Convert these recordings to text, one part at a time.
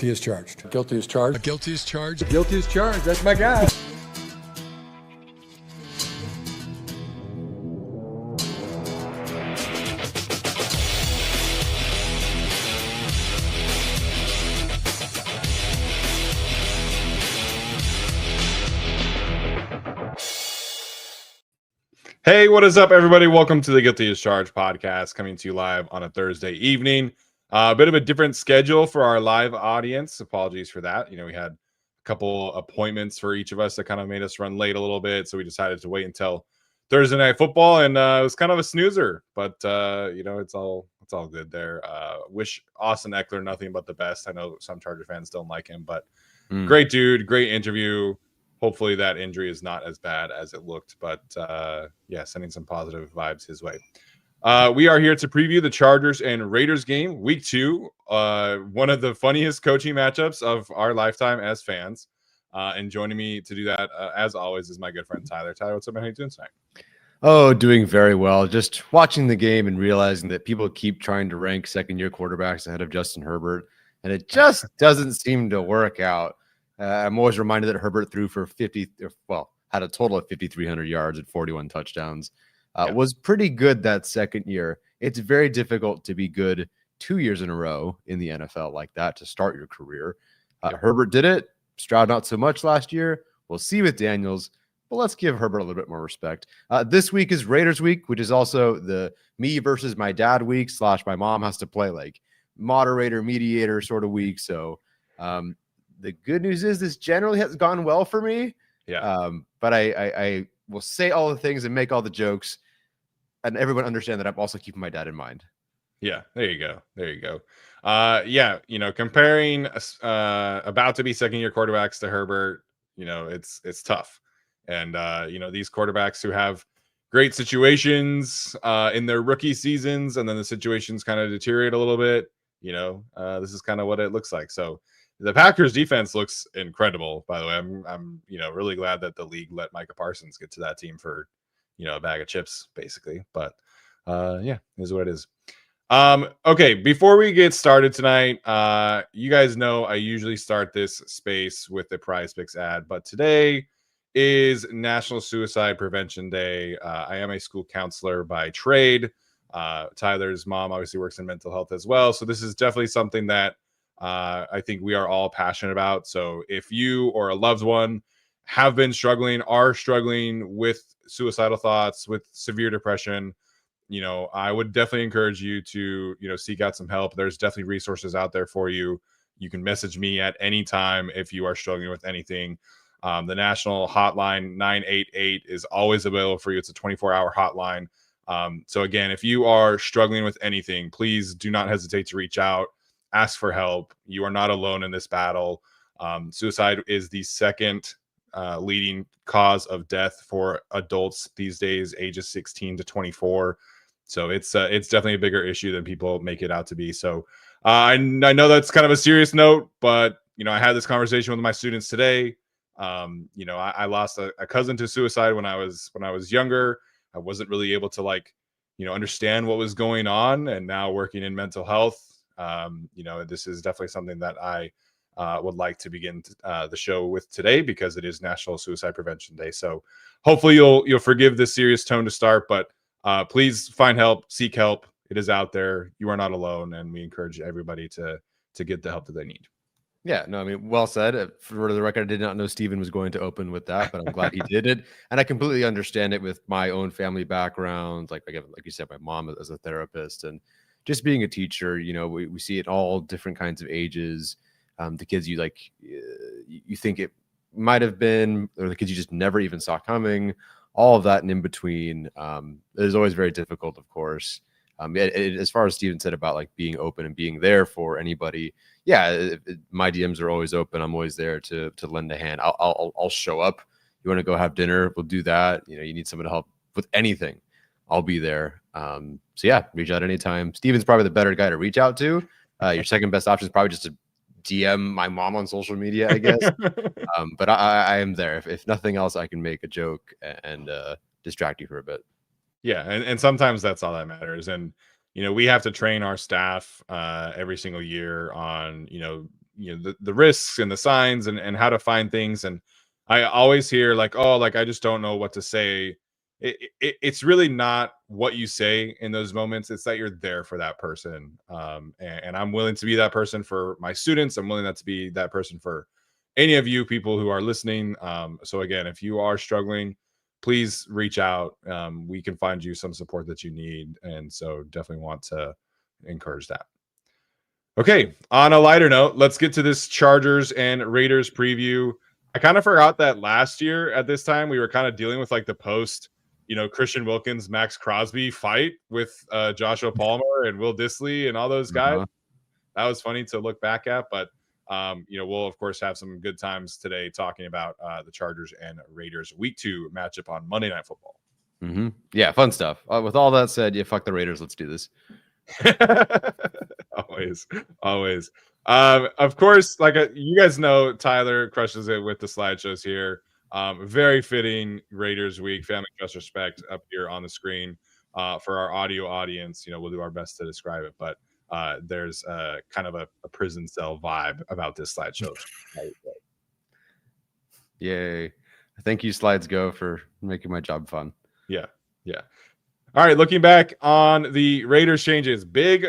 Guilty as charged. Guilty as charged. Guilty as charged. Guilty as charged. That's my guy. Hey, what is up, everybody? Welcome to the Guilty as Charged podcast, coming to you live on a Thursday evening. A bit of a different schedule for our live audience. Apologies for that. We had a couple appointments for each of us that kind of made us run late a little bit, so we decided to wait until Thursday Night Football, and it was kind of a snoozer, but it's all good there. Wish Austin Eckler nothing but the best. I know some Charger fans don't like him, but great dude, great interview. Hopefully that injury is not as bad as it looked, but sending some positive vibes his way. We are here to preview the Chargers and Raiders game, week 2, one of the funniest coaching matchups of our lifetime as fans. And joining me to do that, as always, is my good friend Tyler. Tyler, what's up, man? How you doing tonight? Oh, doing very well. Just watching the game and realizing that people keep trying to rank second-year quarterbacks ahead of Justin Herbert, and it just doesn't seem to work out. I'm always reminded that Herbert threw for had a total of 5,300 yards and 41 touchdowns. Was pretty good that second year. It's very difficult to be good 2 years in a row in the NFL like that to start your career. Herbert did it. Stroud not so much last year. We'll see with Daniels, but let's give Herbert a little bit more respect. This week is Raiders week, which is also the me versus my dad week / my mom has to play like moderator, mediator sort of week. So the good news is this generally has gone well for me. But I will say all the things and make all the jokes, and everyone understand that I'm also keeping my dad in mind. Yeah, there you go. Comparing about to be second-year quarterbacks to Herbert, it's tough. And these quarterbacks who have great situations in their rookie seasons, and then the situations kind of deteriorate a little bit. This is kind of what it looks like. So the Packers defense looks incredible, by the way. I'm really glad that the league let Micah Parsons get to that team for, a bag of chips, basically. But it is what it is. Okay, before we get started tonight, you guys know I usually start this space with the Prize Picks ad, but today is National Suicide Prevention Day. I am a school counselor by trade. Tyler's mom obviously works in mental health as well, so this is definitely something that I think we are all passionate about. So if you or a loved one have been are struggling with suicidal thoughts, with severe depression, I would definitely encourage you to, seek out some help. There's definitely resources out there for you. You can message me at any time if you are struggling with anything. The national hotline 988 is always available for you. It's a 24-hour hotline. So again, if you are struggling with anything, please do not hesitate to reach out. Ask for help. You are not alone in this battle. Suicide is the second leading cause of death for adults these days, ages 16 to 24. So it's definitely a bigger issue than people make it out to be. So I know that's kind of a serious note, but I had this conversation with my students today. I lost a cousin to suicide when I was younger. I wasn't really able to understand what was going on, and now working in mental health. This is definitely something that I would like to begin the show with today, because it is National Suicide Prevention Day. So hopefully you'll forgive this serious tone to start, but please find help, seek help. It is out there. You are not alone, and we encourage everybody to get the help that they need. Yeah, no, I mean, well said. For the record, I did not know Steven was going to open with that, but I'm glad he did it. And I completely understand it with my own family background. Like you said, my mom as a therapist, and just being a teacher, we see it all different kinds of ages. The kids you think it might have been, or the kids you just never even saw coming, all of that and in between. It is always very difficult, of course. As far as Steven said about being open and being there for anybody, my DMs are always open. I'm always there to lend a hand. I'll show up. You want to go have dinner? We'll do that. You need someone to help with anything, I'll be there. Reach out anytime. Steven's probably the better guy to reach out to. Your second best option is probably just to DM my mom on social media, I guess. But I am there. If nothing else, I can make a joke and distract you for a bit. Yeah, and sometimes that's all that matters. And we have to train our staff every single year on the risks and the signs and how to find things. And I always hear like, oh, like I just don't know what to say. It's really not what you say in those moments. It's that you're there for that person. And I'm willing to be that person for my students. I'm willing to be that person for any of you people who are listening. So again, if you are struggling, please reach out. We can find you some support that you need. And so definitely want to encourage that. Okay, on a lighter note, let's get to this Chargers and Raiders preview. I kind of forgot that last year at this time we were kind of dealing with like the post, Christian Wilkins, Maxx Crosby fight with Joshua Palmer and Will Dissly and all those guys. That was funny to look back at, but we'll of course have some good times today talking about the Chargers and Raiders Week 2 matchup on Monday Night Football. Yeah, fun stuff. With all that said, yeah, fuck the Raiders. Let's do this. always. Of course, like you guys know, Tyler crushes it with the slideshows here. Very fitting Raiders week. Family, trust, respect up here on the screen. For our audio audience, we'll do our best to describe it, but there's kind of a prison cell vibe about this slideshow. Yay. Thank you, Slides Go, for making my job fun. Yeah. All right, looking back on the Raiders changes, big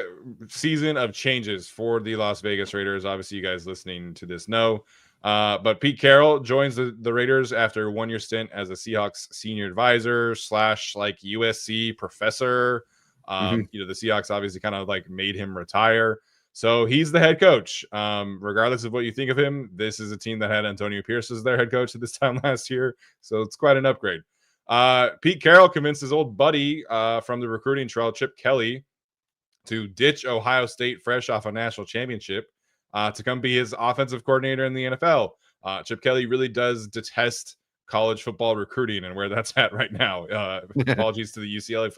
season of changes for the Las Vegas Raiders. Obviously, you guys listening to this know. But Pete Carroll joins the Raiders after a 1-year stint as a Seahawks senior advisor / like USC professor. The Seahawks obviously kind of like made him retire. So he's the head coach. Regardless of what you think of him, this is a team that had Antonio Pierce as their head coach at this time last year. So it's quite an upgrade. Pete Carroll convinced his old buddy from the recruiting trail, Chip Kelly, to ditch Ohio State fresh off a national championship to come be his offensive coordinator in the NFL. Chip Kelly really does detest college football recruiting and where that's at right now. Apologies to the UCLA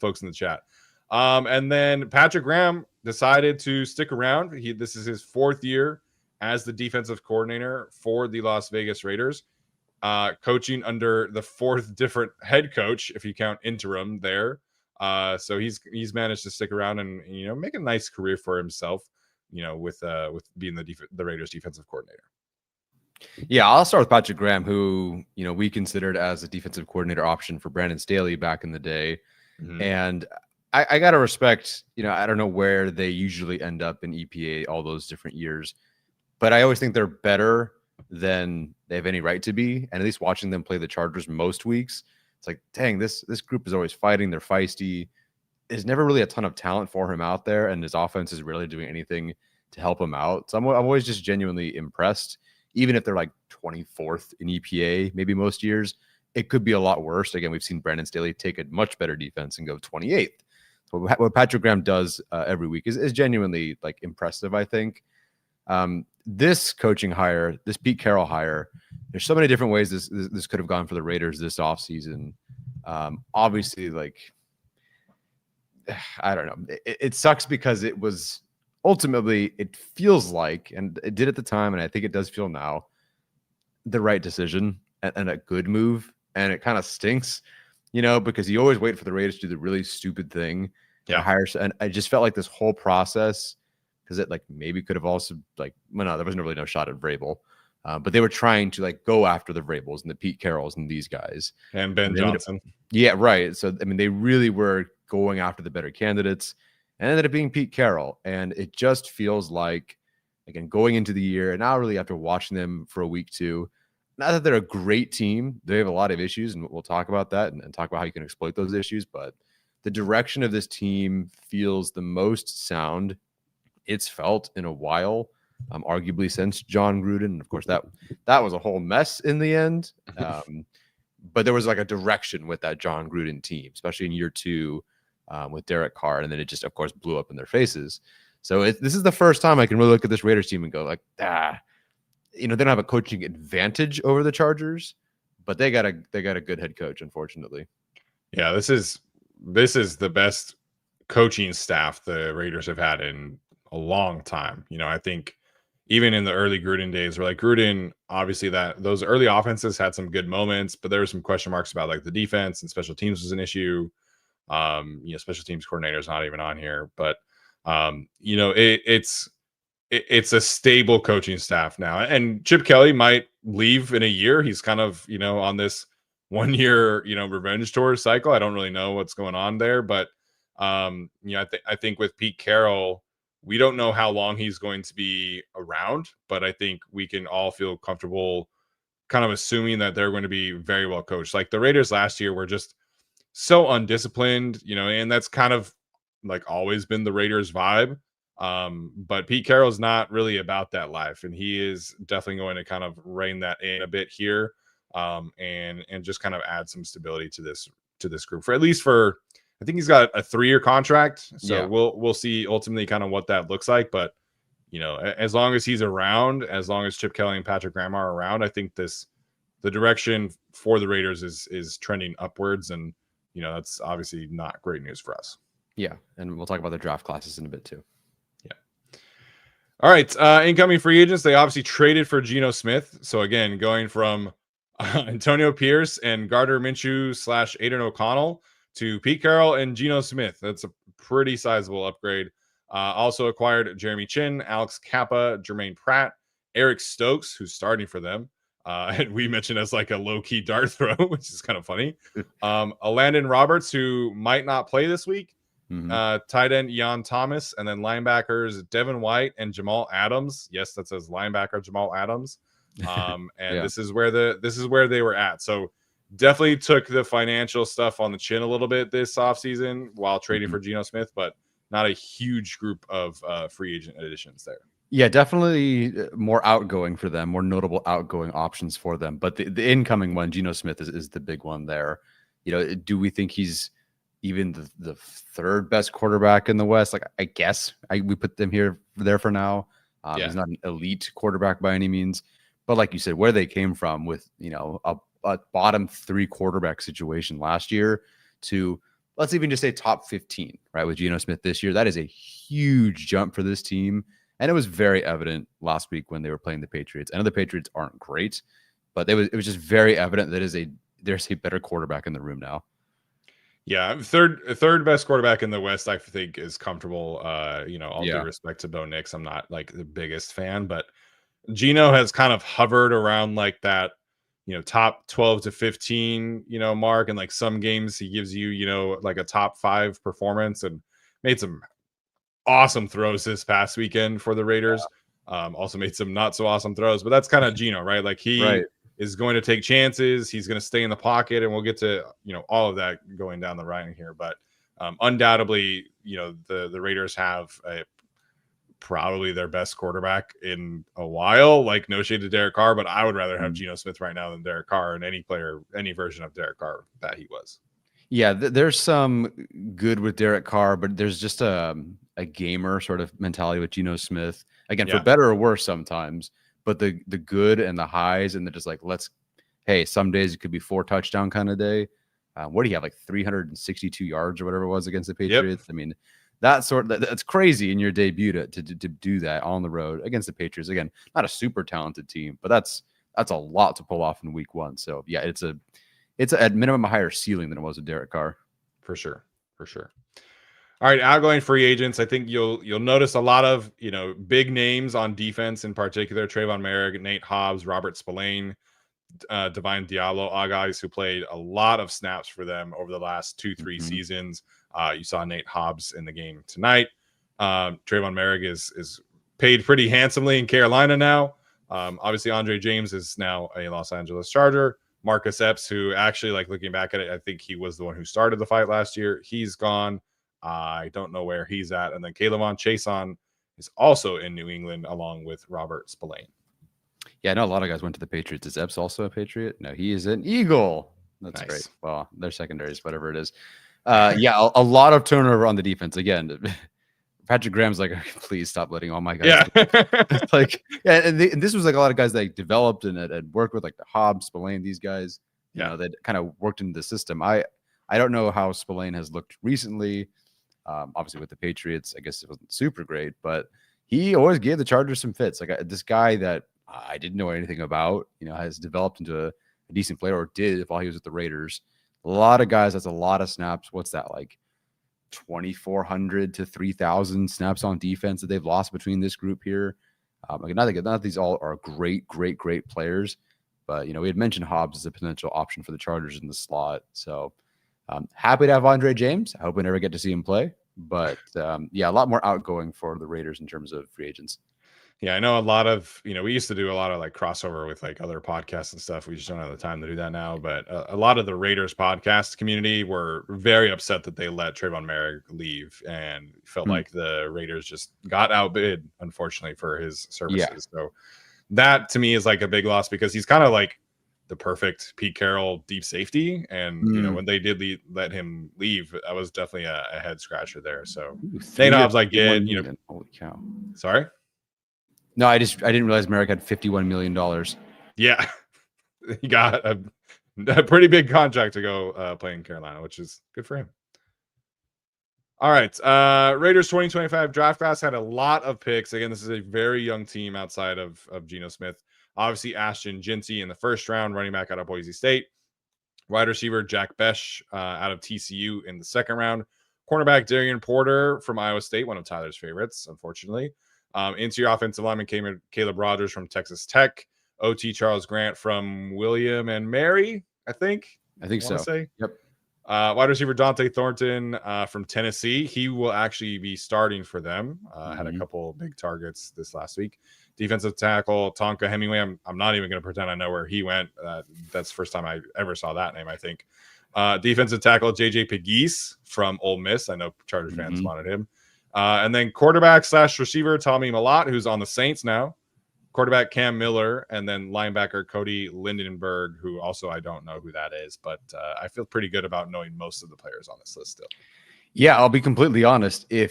folks in the chat. And then Patrick Graham decided to stick around. This is his 4th year as the defensive coordinator for the Las Vegas Raiders. Coaching under the 4th different head coach, if you count interim there. So he's managed to stick around and make a nice career for himself, with being the Raiders defensive coordinator. Yeah, I'll start with Patrick Graham, who we considered as a defensive coordinator option for Brandon Staley back in the day, and I gotta respect. I don't know where they usually end up in EPA all those different years, but I always think they're better than they have any right to be. And at least watching them play the Chargers most weeks, it's like, dang, this group is always fighting. They're feisty. There's never really a ton of talent for him out there, and his offense is really doing anything to help him out. So I'm always just genuinely impressed. Even if they're like 24th in EPA, maybe most years, it could be a lot worse. Again, we've seen Brandon Staley take a much better defense and go 28th. So what Patrick Graham does every week is genuinely like impressive, I think. This coaching hire, this Pete Carroll hire, there's so many different ways this could have gone for the Raiders this offseason. Obviously, like, I don't know. It sucks because it was ultimately, it feels like, and it did at the time, and I think it does feel now, the right decision and a good move. And it kind of stinks, because you always wait for the Raiders to do the really stupid thing. And I just felt like this whole process, because it like maybe could have also like, well, no, there wasn't really no shot at Vrabel, but they were trying to like go after the Vrabels and the Pete Carrolls and these guys and Ben Johnson. Yeah, right. So I mean, they really were going after the better candidates, and ended up being Pete Carroll. And it just feels like, again, going into the year, and now really after watching them for a week too, not that they're a great team, they have a lot of issues, and we'll talk about that and talk about how you can exploit those issues. But the direction of this team feels the most sound it's felt in a while, arguably since John Gruden. Of course, that was a whole mess in the end. But there was like a direction with that John Gruden team, especially in year 2 with Derek Carr. And then it just, of course, blew up in their faces. So this is the first time I can really look at this Raiders team and go like, they don't have a coaching advantage over the Chargers, but they got a good head coach, unfortunately. Yeah, this is the best coaching staff the Raiders have had in a long time. I think even in the early Gruden days, where like Gruden, obviously those early offenses had some good moments, but there were some question marks about like the defense, and special teams was an issue. Special teams coordinator is not even on here, but it's it's a stable coaching staff now. And Chip Kelly might leave in a year. He's kind of, on this 1 year, revenge tour cycle. I don't really know what's going on there, but I think with Pete Carroll, we don't know how long he's going to be around, but I think we can all feel comfortable kind of assuming that they're going to be very well coached. Like the Raiders last year were just so undisciplined, and that's kind of like always been the Raiders vibe. But Pete Carroll's not really about that life, and he is definitely going to kind of rein that in a bit here, and just kind of add some stability to this group for at least for, I think he's got a 3-year contract, so we'll see ultimately kind of what that looks like. But as long as he's around, as long as Chip Kelly and Patrick Graham are around, I think the direction for the Raiders is trending upwards, and that's obviously not great news for us. Yeah, and we'll talk about the draft classes in a bit too. All right, incoming free agents. They obviously traded for Geno Smith. So again, going from Antonio Pierce and Gardner Minshew / Aiden O'Connell to Pete Carroll and Geno Smith. That's a pretty sizable upgrade. Also acquired Jeremy Chin, Alex Kappa, Jermaine Pratt, Eric Stokes, who's starting for them. And we mentioned as like a low-key dart throw, which is kind of funny. Landon Roberts, who might not play this week. Tight end Ian Thomas, and then linebackers Devin White and Jamal Adams. Yes, that says linebacker Jamal Adams. This is where they were at. So definitely took the financial stuff on the chin a little bit this offseason while trading for Geno Smith, but not a huge group of free agent additions there. Yeah, definitely more outgoing for them, more notable outgoing options for them. But the incoming one, Geno Smith, is the big one there. Do we think he's even the third best quarterback in the West? Like, I guess we put them there for now. He's not an elite quarterback by any means, but like you said, where they came from with a bottom 3 quarterback situation last year to, let's even just say top 15, right, with Geno Smith this year, that is a huge jump for this team. And it was very evident last week when they were playing the Patriots. I know the Patriots aren't great, but it was just very evident that there's a better quarterback in the room now. Yeah, third best quarterback in the West, I think, is comfortable. All due respect to Bo Nix, I'm not like the biggest fan, but Geno has kind of hovered around like that, top 12 to 15, mark. And like some games he gives you, like a top 5 performance, and made some awesome throws this past weekend for the Raiders. Also made some not so awesome throws, but that's kind of Geno, right? Like he is going to take chances. He's going to stay in the pocket, and we'll get to, all of that going down the line here. But undoubtedly, the Raiders have probably their best quarterback in a while. Like, no shade to Derek Carr, but I would rather have Geno Smith right now than Derek Carr, and any player, any version of Derek Carr that he was. Yeah, there's some good with Derek Carr, but there's just a gamer sort of mentality with Geno Smith. Again, for better or worse sometimes, but the good and the highs, and they're just like, hey, some days it could be 4 touchdown kind of day. What do you have, like 362 yards or whatever it was against the Patriots? I mean, that's crazy in your debut to do that on the road against the Patriots. Again, not a super talented team, but that's a lot to pull off in week 1. So yeah, it's at minimum a higher ceiling than it was with Derek Carr. For sure. All right, outgoing free agents. I think you'll notice a lot of big names on defense, in particular Trayvon Merrick, Nate Hobbs, Robert Spillane, Divine Diallo, all guys who played a lot of snaps for them over the last 2-3 seasons. You saw Nate Hobbs in the game tonight. Trayvon Merrick is paid pretty handsomely in Carolina now. Obviously, Andre James is now a Los Angeles Charger. Marcus Epps, who actually, like, looking back at it, I think he was the one who started the fight last year. He's gone. I don't know where he's at. And then K'Lavon Chaisson is also in New England along with Robert Spillane. Yeah, I know a lot of guys went to the Patriots. Is Epps also a Patriot? No, he is an Eagle. That's nice. Great. Well, they're secondaries, whatever it is. Yeah, a lot of turnover on the defense. Again, Patrick Graham's like, please stop letting all my guys. And this was like a lot of guys that developed and had worked with, like the Hobbs, Spillane, these guys, that kind of worked into the system. I don't know how Spillane has looked recently. Obviously with the Patriots, I guess it wasn't super great, but he always gave the Chargers some fits. Like this guy that I didn't know anything about, has developed into a decent player, or did while he was with the Raiders. A lot of guys, that's a lot of snaps. What's that, like 2,400 to 3,000 snaps on defense that they've lost between this group here. Again, not these all are great players, but we had mentioned Hobbs as a potential option for the Chargers in the slot. So happy to have Andre James. I hope we never get to see him play, but a lot more outgoing for the Raiders in terms of free agents. Yeah, I know a lot of, we used to do a lot of like crossover with like other podcasts and stuff. We just don't have the time to do that now. But a lot of the Raiders podcast community were very upset that they let Trayvon Merrick leave and felt like the Raiders just got outbid, unfortunately, for his services. Yeah. So that to me is like a big loss because he's kind of like the perfect Pete Carroll deep safety. And, when they did let him leave, that was definitely a head scratcher there. So Nate Hobbs, I get, holy cow. Sorry? No, I didn't realize Merrick had $51 million. Yeah, he got a pretty big contract to go play in Carolina, which is good for him. All right, Raiders 2025 draft class had a lot of picks. Again, this is a very young team outside of Geno Smith. Obviously, Ashton Jeanty in the first round, running back out of Boise State. Wide receiver Jack Besh out of TCU in the second round. Cornerback Darian Porter from Iowa State, one of Tyler's favorites, unfortunately. Interior offensive lineman Caleb Rogers from Texas Tech. OT Charles Grant from William and Mary, I think so. Yep. Wide receiver Dante Thornton from Tennessee. He will actually be starting for them. Had a couple big targets this last week. Defensive tackle Tonka Hemingway. I'm not even going to pretend I know where he went. That's the first time I ever saw that name, I think. Defensive tackle JJ Pegues from Ole Miss. I know Chargers fans wanted him. And then quarterback / receiver Tommy Malott, who's on the Saints now. Quarterback Cam Miller, and then linebacker Cody Lindenberg, who also I don't know who that is, but I feel pretty good about knowing most of the players on this list still. Yeah, I'll be completely honest. I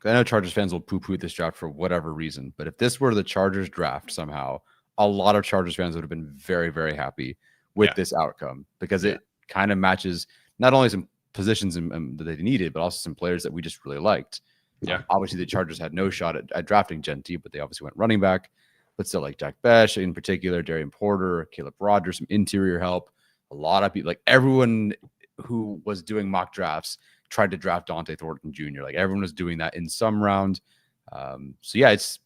know Chargers fans will poo-poo this draft for whatever reason, but if this were the Chargers draft somehow, a lot of Chargers fans would have been very, very happy with this outcome because it kind of matches not only some positions that they needed, but also some players that we just really liked. Yeah. Obviously, the Chargers had no shot at drafting Jeanty, but they obviously went running back. But still, like Jack Besh in particular, Darian Porter, Caleb Rogers, some interior help. A lot of people, like everyone who was doing mock drafts, tried to draft Dante Thornton Jr. Like everyone was doing that in some round. It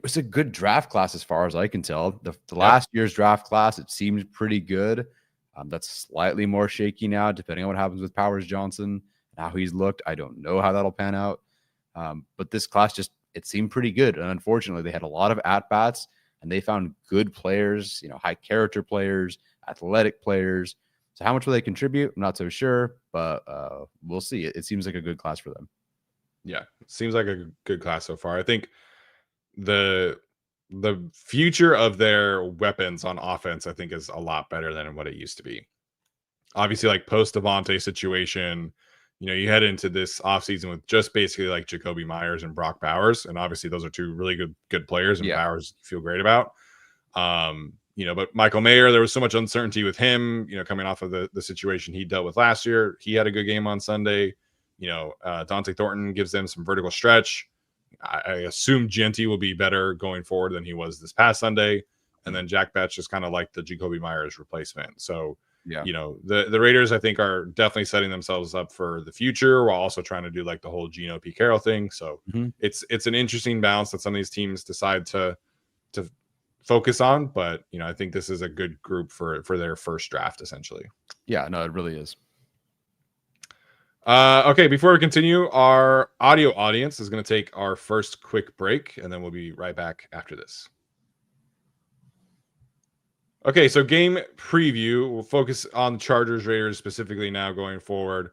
was a good draft class as far as I can tell. The last year's draft class, it seemed pretty good. That's slightly more shaky now, depending on what happens with Powers Johnson and how he's looked. I don't know how that'll pan out. But this class it seemed pretty good. And unfortunately, they had a lot of at-bats, and they found good players, high character players, athletic players. So how much will they contribute? I'm not so sure, but we'll see. It seems like a good class for them. Yeah, seems like a good class so far. I think the future of their weapons on offense, I think, is a lot better than what it used to be. Obviously, like post-Devontae situation, you head into this offseason with just basically like Jacoby Myers and Brock Bowers. And obviously those are two really good players, and Bowers feel great about. But Michael Mayer, there was so much uncertainty with him, coming off of the situation he dealt with last year. He had a good game on Sunday. Dante Thornton gives them some vertical stretch. I assume Jeanty will be better going forward than he was this past Sunday. And then Jack Betch is kind of like the Jacoby Myers replacement. So, the Raiders, I think, are definitely setting themselves up for the future while also trying to do like the whole Geno P. Carroll thing. So it's an interesting balance that some of these teams decide to focus on. But, I think this is a good group for their first draft, essentially. Yeah, no, it really is. Okay, before we continue, our audio audience is going to take our first quick break, and then we'll be right back after this. Okay, so game preview. We'll focus on Chargers Raiders specifically now going forward.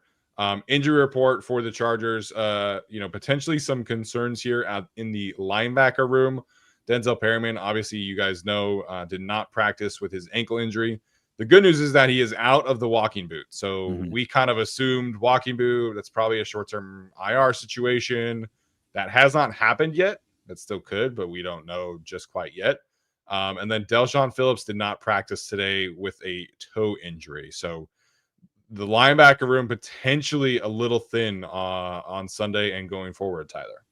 Injury report for the Chargers. Potentially some concerns here in the linebacker room. Denzel Perryman, obviously, you guys know, did not practice with his ankle injury. The good news is that he is out of the walking boot. So we kind of assumed walking boot. That's probably a short-term IR situation. That has not happened yet. That still could, but we don't know just quite yet. And then Delshon Phillips did not practice today with a toe injury. So the linebacker room potentially a little thin on Sunday and going forward, Tyler.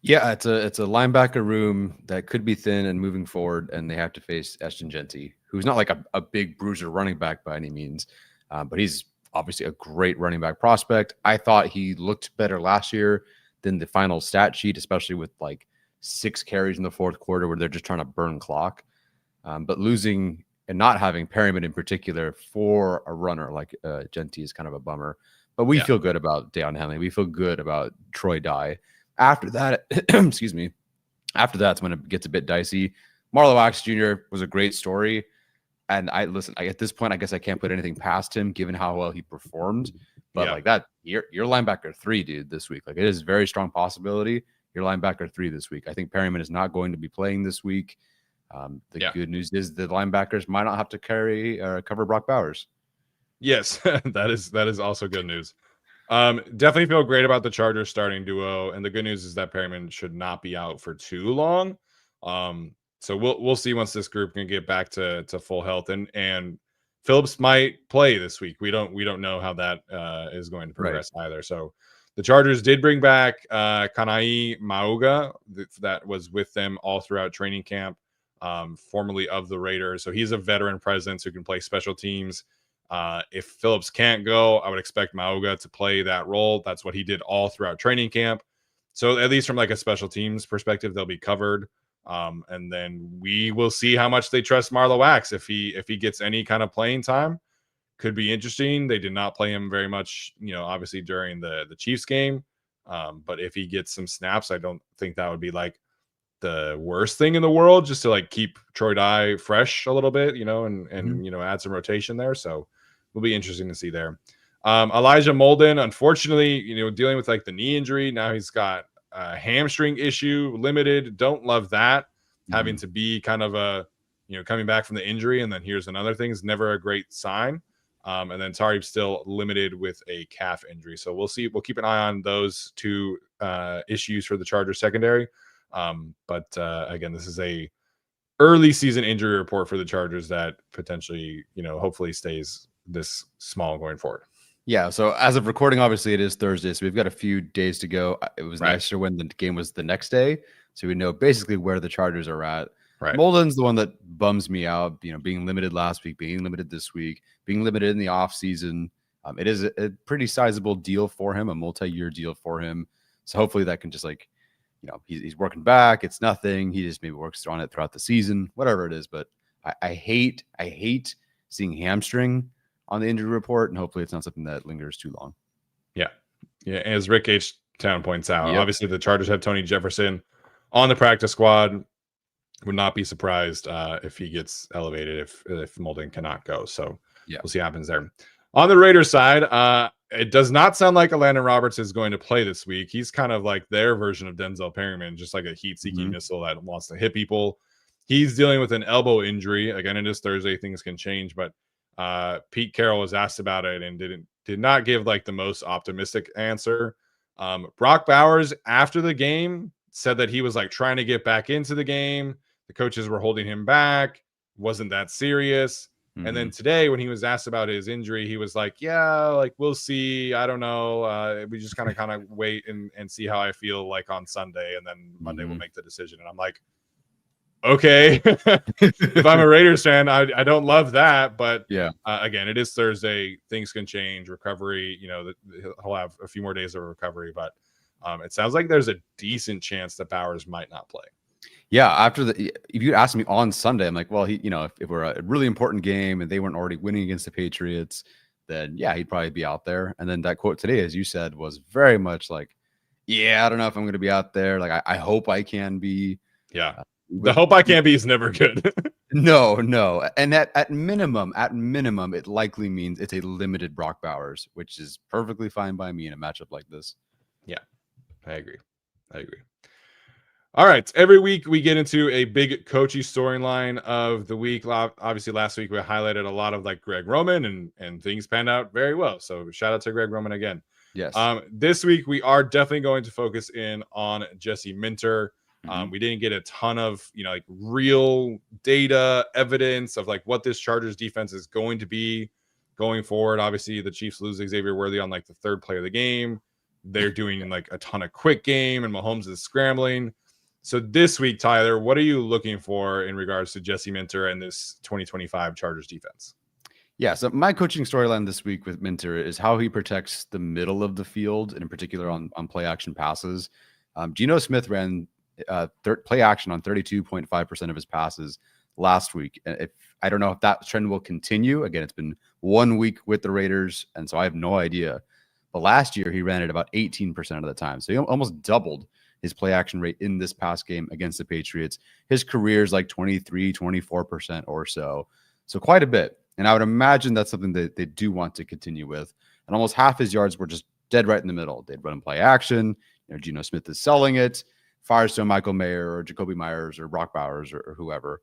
Yeah, it's a linebacker room that could be thin and moving forward, and they have to face Ashton Jeanty, who's not like a big bruiser running back by any means, but he's obviously a great running back prospect. I thought he looked better last year than the final stat sheet, especially with like 6 carries in the fourth quarter where they're just trying to burn clock. But losing and not having Perryman in particular for a runner like Genty is kind of a bummer. But we feel good about Deion Henley. We feel good about Troy Dye. After that, excuse me, after that's when it gets a bit dicey. Marlo Wax Jr. was a great story. And at this point, I guess I can't put anything past him given how well he performed. But like that, your linebacker 3, dude, this week. Like it is a very strong possibility. Your linebacker 3 this week. I think Perryman is not going to be playing this week. The good news is the linebackers might not have to cover Brock Bowers. Yes, that is also good news. Definitely feel great about the Chargers starting duo, and the good news is that Perryman should not be out for too long. So we'll see once this group can get back to full health, and Phillips might play this week. We don't know how that is going to progress either. So the Chargers did bring back Kanai Mauga that was with them all throughout training camp, formerly of the Raiders. So he's a veteran presence who can play special teams. If Phillips can't go, I would expect Mauga to play that role. That's what he did all throughout training camp. So at least from like a special teams perspective, they'll be covered. And then we will see how much they trust Marlo Wax. If he gets any kind of playing time, could be interesting. They did not play him very much, obviously during the Chiefs game. But if he gets some snaps, I don't think that would be like the worst thing in the world, just to like keep Troy Dye fresh a little bit, and add some rotation there. So will be interesting to see there. Elijah Molden, unfortunately, dealing with like the knee injury. Now he's got a hamstring issue, limited. Don't love that. Having to be kind of a, coming back from the injury, and then here's another thing is never a great sign. And then Tariq's still limited with a calf injury. So we'll see. We'll keep an eye on those 2 issues for the Chargers secondary. But again, this is a early season injury report for the Chargers that potentially, hopefully stays this small going forward. Yeah. So as of recording, obviously it is Thursday, so we've got a few days to go. It was nicer when the game was the next day, so we know basically where the Chargers are at. Right. Molden's the one that bums me out, being limited last week, being limited this week, being limited in the offseason. It is a pretty sizable deal for him, a multi-year deal for him. So hopefully that can just he's working back. It's nothing. He just maybe works on it throughout the season, whatever it is. But I hate seeing hamstring on the injury report, and hopefully it's not something that lingers too long. Yeah. As Rick H. Town points out, obviously the Chargers have Tony Jefferson on the practice squad. Would not be surprised if he gets elevated if Molden cannot go. So we'll see what happens there. On the Raiders side, it does not sound like Landon Roberts is going to play this week. He's kind of like their version of Denzel Perryman, just like a heat-seeking missile that wants to hit people. He's dealing with an elbow injury. Again, it is Thursday. Things can change, but Pete Carroll was asked about it and did not give like the most optimistic answer. Brock Bowers, after the game, said that he was like trying to get back into the game. The coaches were holding him back. Wasn't that serious. And then today, when he was asked about his injury, he was like, yeah, like, we'll see. I don't know. We just kind of wait and see how I feel like on Sunday. And then Monday we'll make the decision. And I'm like, okay, if I'm a Raiders fan, I don't love that. But again, it is Thursday. Things can change. Recovery, he'll have a few more days of recovery. But it sounds like there's a decent chance that Bowers might not play. Yeah, if you asked me on Sunday, I'm like, well, if we're a really important game and they weren't already winning against the Patriots, then he'd probably be out there. And then that quote today, as you said, was very much like, I don't know if I'm going to be out there. Like, I hope I can be. Yeah. The hope I can be is never good. No. And at minimum, it likely means it's a limited Brock Bowers, which is perfectly fine by me in a matchup like this. Yeah, I agree. All right. Every week we get into a big coachy storyline of the week. Obviously, last week we highlighted a lot of like Greg Roman and things panned out very well. So shout out to Greg Roman again. Yes. This week we are definitely going to focus in on Jesse Minter. We didn't get a ton of, like real data evidence of like what this Chargers defense is going to be going forward. Obviously, the Chiefs lose Xavier Worthy on like the 3rd play of the game. They're doing like a ton of quick game and Mahomes is scrambling. So this week, Tyler, what are you looking for in regards to Jesse Minter and this 2025 Chargers defense? Yeah, so my coaching storyline this week with Minter is how he protects the middle of the field, and in particular on play action passes. Geno Smith ran play action on 32.5% of his passes last week. And if I don't know if that trend will continue. Again, it's been 1 week with the Raiders, and so I have no idea. But last year, he ran it about 18% of the time. So he almost doubled his play action rate in this past game against the Patriots. His career is like 23, 24% or so. So quite a bit. And I would imagine that's something that they do want to continue with. And almost half his yards were just dead right in the middle. They'd run and play action. Geno Smith is selling it. Firestone, Michael Mayer, or Jacoby Myers, or Brock Bowers, or whoever.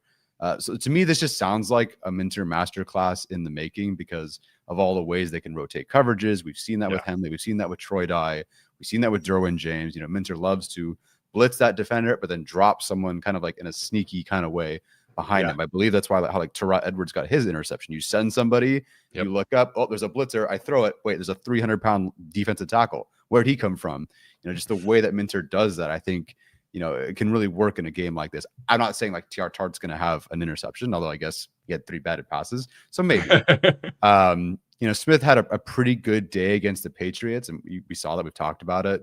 So to me, this just sounds like a Minter masterclass in the making because of all the ways they can rotate coverages. We've seen that with Henley. We've seen that with Troy Dye. We've seen that with Derwin James. Minter loves to blitz that defender, but then drop someone kind of like in a sneaky kind of way behind him. I believe that's why how like Terrell Edwards got his interception. You send somebody, you look up, oh, there's a blitzer. I throw it. Wait, there's a 300-pound defensive tackle. Where'd he come from? Just the way that Minter does that, I think, it can really work in a game like this. I'm not saying like TR Tart's going to have an interception, although I guess he had 3 batted passes. So maybe. Smith had a pretty good day against the Patriots, and we saw that. We've talked about it.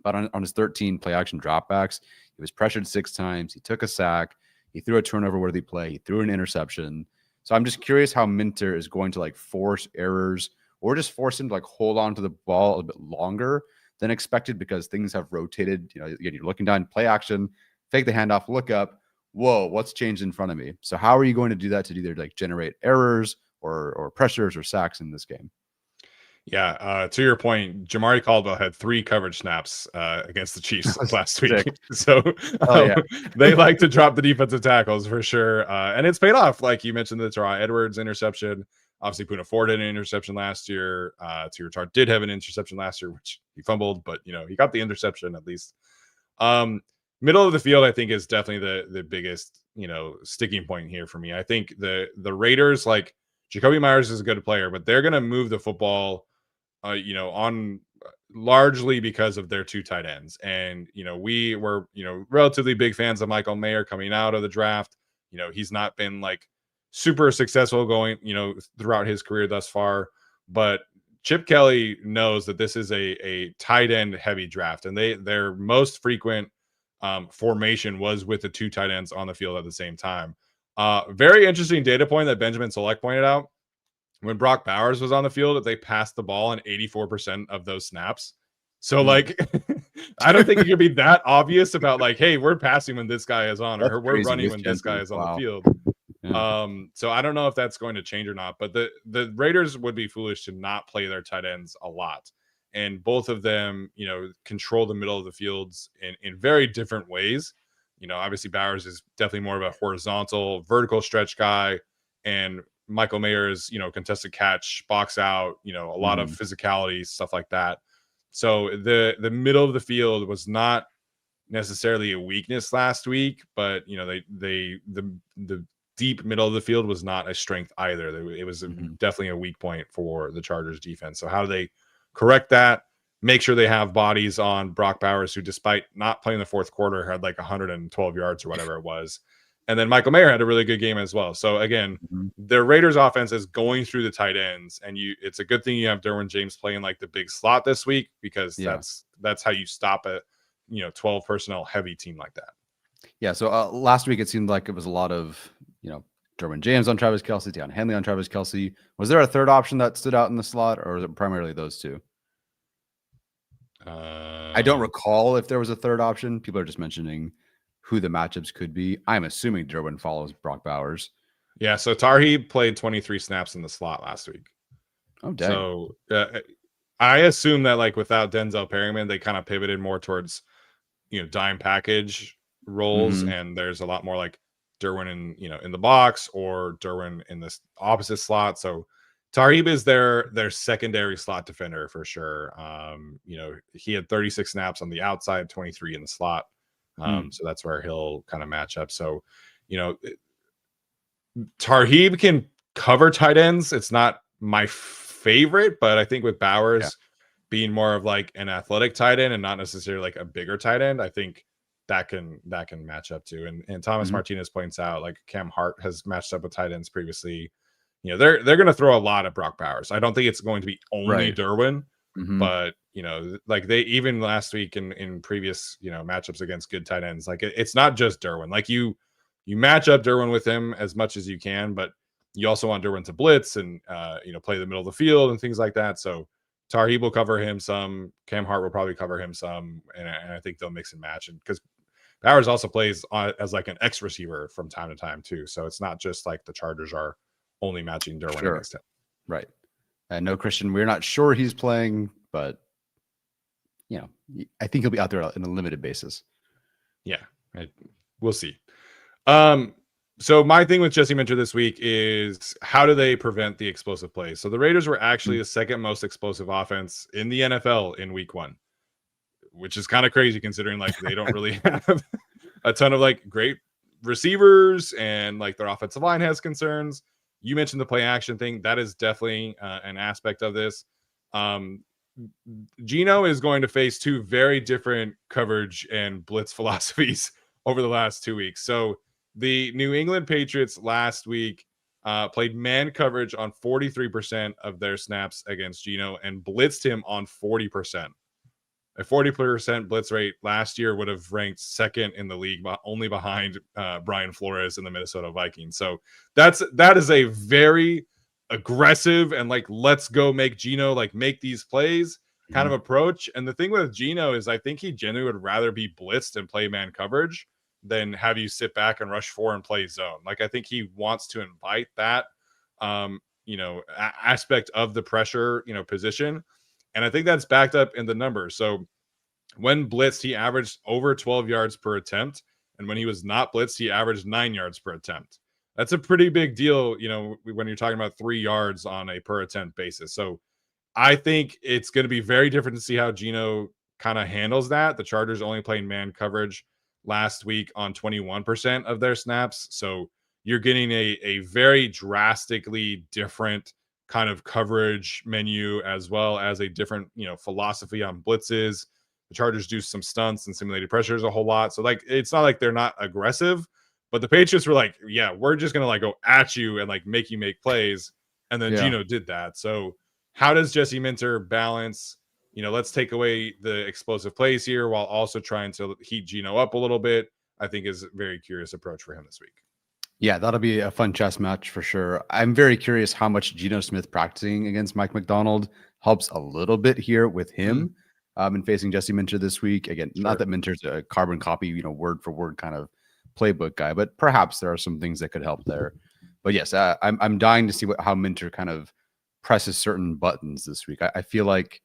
But on his 13 play action dropbacks, he was pressured 6 times. He took a sack. He threw a turnover-worthy play. He threw an interception. So I'm just curious how Minter is going to like force errors or just force him to like hold on to the ball a bit longer than expected because things have rotated. Again, you're looking down, play action, fake the handoff, look up. Whoa, what's changed in front of me? So how are you going to do that to either like generate errors or pressures or sacks in this game? Yeah, to your point, Jamari Caldwell had 3 coverage snaps against the Chiefs last week. So they like to drop the defensive tackles for sure. And it's paid off. Like you mentioned, the Terrell Edwards interception. Obviously, Poona Ford had an interception last year. T.R. Tart did have an interception last year, which he fumbled, but he got the interception at least. Middle of the field, I think, is definitely the biggest sticking point here for me. I think the Raiders, like Jacoby Myers is a good player, but they're going to move the football on largely because of their 2 tight ends. And, we were, relatively big fans of Michael Mayer coming out of the draft. He's not been like super successful going, throughout his career thus far. But Chip Kelly knows that this is a tight end heavy draft. And their most frequent formation was with the 2 tight ends on the field at the same time. Very interesting data point that Benjamin Select pointed out. When Brock Bowers was on the field, they passed the ball in 84% of those snaps. So, like, I don't think it could be that obvious about, like, hey, we're passing when this guy is on, or we're running when this guy is on the field. Yeah. So I don't know if that's going to change or not, but the Raiders would be foolish to not play their tight ends a lot. And both of them, control the middle of the fields in very different ways. Obviously Bowers is definitely more of a horizontal, vertical stretch guy, and Michael Mayer's, contested catch, box out, a lot of physicality, stuff like that. So the middle of the field was not necessarily a weakness last week, but the deep middle of the field was not a strength either. It was definitely a weak point for the Chargers defense. So how do they correct that? Make sure they have bodies on Brock Bowers, who, despite not playing the 4th quarter, had like 112 yards or whatever it was. And then Michael Mayer had a really good game as well. So again, the Raiders offense is going through the tight ends, and it's a good thing you have Derwin James playing like the big slot this week, because that's how you stop a 12 personnel heavy team like that. Yeah. So last week it seemed like it was a lot of Derwin James on Travis Kelce, Deion Henley on Travis Kelce. Was there a third option that stood out in the slot, or was it primarily those 2? I don't recall if there was a third option. People are just mentioning who the matchups could be. I'm assuming Derwin follows Brock Bowers. Yeah, so Tarheeb played 23 snaps in the slot last week. Oh, dang. So I assume that, like, without Denzel Perryman, they kind of pivoted more towards, dime package roles, and there's a lot more like Derwin in the box, or Derwin in this opposite slot. So Tarheeb is their secondary slot defender for sure. He had 36 snaps on the outside, 23 in the slot. So that's where he'll kind of match up. So, Tarheeb can cover tight ends. It's not my favorite, but I think with Bowers being more of like an athletic tight end and not necessarily like a bigger tight end, I think that can match up too. And Thomas Martinez points out, like, Cam Hart has matched up with tight ends previously. you know, they're going to throw a lot at Brock Bowers. I don't think it's going to be only Right. Derwin, Mhm. but you know, like they even last week in previous, you know, matchups against good tight ends, like it's not just Derwin. Like you match up Derwin with him as much as you can, but you also want Derwin to blitz and you know, play the middle of the field and things like that. So Tarheeb will cover him some. Cam Hart will probably cover him some, and I think they'll mix and match. And because Bowers also plays as like an X receiver from time to time too, so it's not just like the Chargers are only matching Derwin Sure. against him. Right. No, Christian, we're not sure he's playing, but you know, I think he'll be out there on a limited basis. Yeah, we'll see. So my thing with Jesse Minter this week is how do they prevent the explosive plays? So the Raiders were actually the second most explosive offense in the NFL in week 1, which is kind of crazy considering like they don't really have a ton of like great receivers and like their offensive line has concerns. You mentioned the play action thing. That is definitely an aspect of this. Geno is going to face 2 very different coverage and blitz philosophies over the last 2 weeks. So the New England Patriots last week played man coverage on 43% of their snaps against Geno and blitzed him on 40%. A 40% blitz rate last year would have ranked second in the league, only behind Brian Flores and the Minnesota Vikings. So that is a very aggressive and like let's go make Geno like make these plays kind of approach. And the thing with Geno is I think he genuinely would rather be blitzed and play man coverage than have you sit back and rush 4 and play zone. Like I think he wants to invite that you know, aspect of the pressure, you know, position. And I think that's backed up in the numbers. So when blitzed, he averaged over 12 yards per attempt. And when he was not blitzed, he averaged 9 yards per attempt. That's a pretty big deal, you know, when you're talking about 3 yards on a per attempt basis. So I think it's going to be very different to see how Geno kind of handles that. The Chargers only playing man coverage last week on 21% of their snaps. So you're getting a very drastically different kind of coverage menu as well as a different, you know, philosophy on blitzes. The Chargers do some stunts and simulated pressures a whole lot. So like, it's not like they're not aggressive, but the Patriots were like, yeah, we're just going to like go at you and like make you make plays. And then Geno did that. So how does Jesse Minter balance, you know, let's take away the explosive plays here while also trying to heat Geno up a little bit, I think is a very curious approach for him this week. Yeah, that'll be a fun chess match for sure. I'm very curious how much Geno Smith practicing against Mike McDonald helps a little bit here with him in facing Jesse Minter this week. Again, not that Minter's a carbon copy, you know, word for word kind of playbook guy, but perhaps there are some things that could help there. But yes, I'm dying to see how Minter kind of presses certain buttons this week. I feel like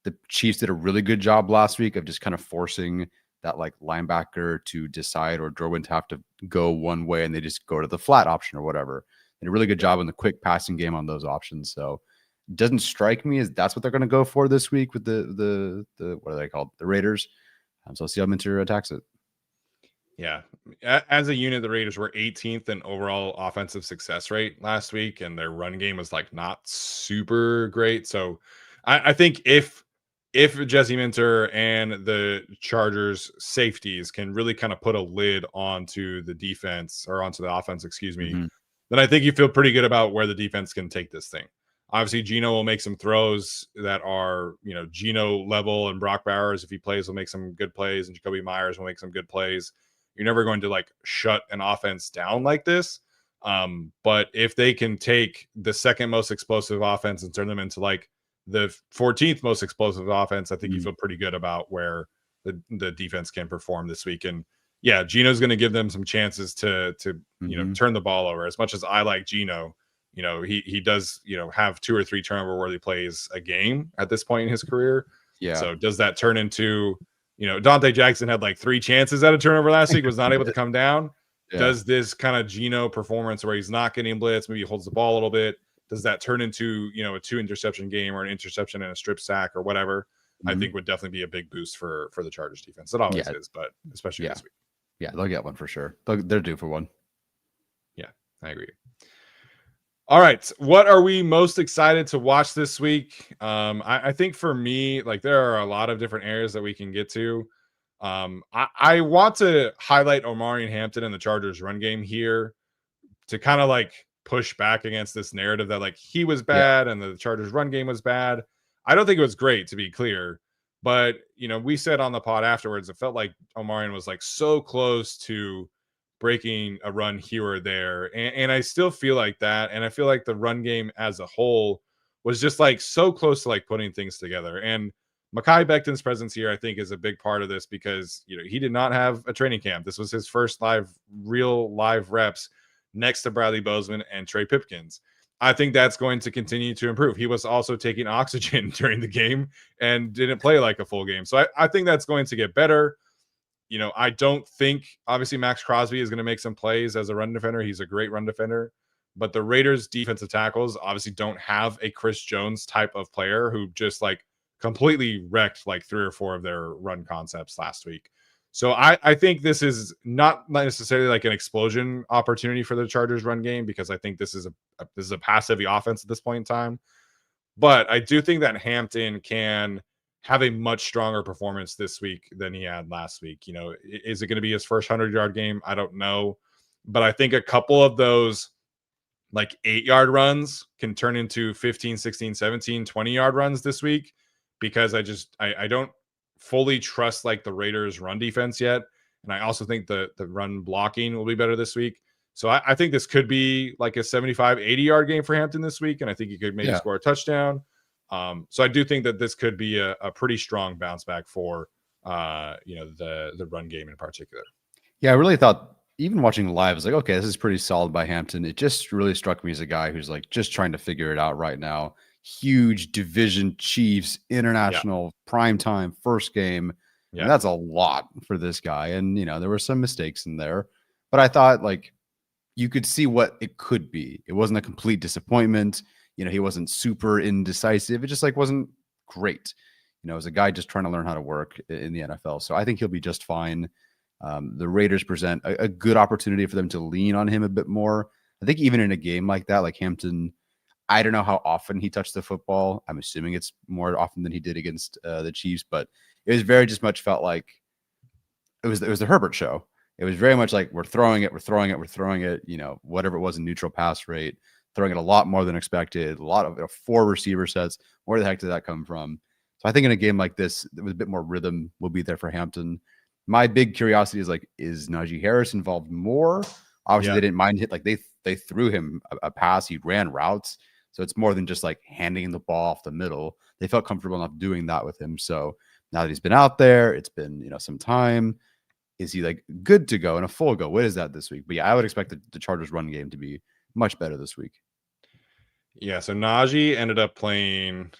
the Chiefs did a really good job last week of just kind of forcing that like linebacker to decide or Derwin to have to go one way and they just go to the flat option or whatever. They did a really good job in the quick passing game on those options. So it doesn't strike me as that's what they're going to go for this week with the what are they called? The Raiders. So let's see how Minter attacks it. Yeah. As a unit, the Raiders were 18th in overall offensive success rate last week, and their run game was like not super great. So I think if Jesse Minter and the Chargers safeties can really kind of put a lid onto the defense or onto the offense, excuse me, then I think you feel pretty good about where the defense can take this thing. Obviously, Geno will make some throws that are, you know, Geno level, and Brock Bowers, if he plays, will make some good plays, and Jacoby Myers will make some good plays. You're never going to like shut an offense down like this. But if they can take the second most explosive offense and turn them into like the 14th most explosive offense, I think you feel pretty good about where the defense can perform this week. And yeah, Geno's going to give them some chances to you know, turn the ball over. As much as I like Geno, you know, he does, you know, have 2 or 3 turnover worthy plays a game at this point in his career. Yeah. So does that turn into, you know, Dante Jackson had like 3 chances at a turnover last week, was not able to come down. Does this kind of Geno performance where he's not getting blitz, maybe he holds the ball a little bit, does that turn into, you know, a 2 interception game or an interception and a strip sack or whatever? I think would definitely be a big boost for the Chargers defense. It always is, but especially this week. Yeah, they'll get one for sure. They're due for one. Yeah, I agree. All right, what are we most excited to watch this week? I think for me, like there are a lot of different areas that we can get to. I want to highlight Omarion Hampton and the Chargers run game here to kind of like push back against this narrative that like he was bad and the Chargers run game was bad. I don't think it was great, to be clear, but we said on the pod afterwards, it felt like Omarion was like so close to breaking a run here or there. And I still feel like that. And I feel like the run game as a whole was just like so close to like putting things together. And Mekhi Becton's presence here, I think, is a big part of this because, he did not have a training camp. This was his first real live reps next to Bradley Bozeman and Trey Pipkins. I think that's going to continue to improve. He was also taking oxygen during the game and didn't play like a full game. So I think that's going to get better. I don't think, obviously, Maxx Crosby is going to make some plays as a run defender. He's a great run defender. But the Raiders' defensive tackles obviously don't have a Chris Jones type of player who just like completely wrecked like 3 or 4 of their run concepts last week. So I think this is not necessarily like an explosion opportunity for the Chargers run game because I think this is a pass-heavy offense at this point in time. But I do think that Hampton can have a much stronger performance this week than he had last week. Is it going to be his first 100-yard game? I don't know. But I think a couple of those like 8-yard runs can turn into 15, 16, 17, 20-yard runs this week because I don't fully trust like the Raiders run defense yet. And I also think the run blocking will be better this week. So I think this could be like a 75, 80-yard game for Hampton this week. And I think he could maybe score a touchdown. So I do think that this could be a pretty strong bounce back for, the run game in particular. Yeah, I really thought even watching live, I was like, okay, this is pretty solid by Hampton. It just really struck me as a guy who's like just trying to figure it out right now. Huge division Chiefs, international primetime first game. Yeah. And that's a lot for this guy. And, there were some mistakes in there, but I thought like you could see what it could be. It wasn't a complete disappointment. He wasn't super indecisive. It just like wasn't great. It was a guy just trying to learn how to work in the NFL. So I think he'll be just fine. The Raiders present a good opportunity for them to lean on him a bit more. I think even in a game like that, like Hampton, I don't know how often he touched the football. I'm assuming it's more often than he did against the Chiefs, but it was very just much felt like it was the Herbert show. It was very much like we're throwing it, whatever it was in neutral pass rate, throwing it a lot more than expected, a lot of 4 receiver sets. Where the heck did that come from? So I think in a game like this, with a bit more rhythm will be there for Hampton. My big curiosity is like, is Najee Harris involved more? Obviously, they didn't mind it. Like they threw him a pass. He ran routes. So it's more than just like handing the ball off the middle. They felt comfortable enough doing that with him. So now that he's been out there, it's been, some time. Is he like good to go and a full go? What is that this week? But yeah, I would expect the Chargers run game to be much better this week. Yeah. So Najee ended up playing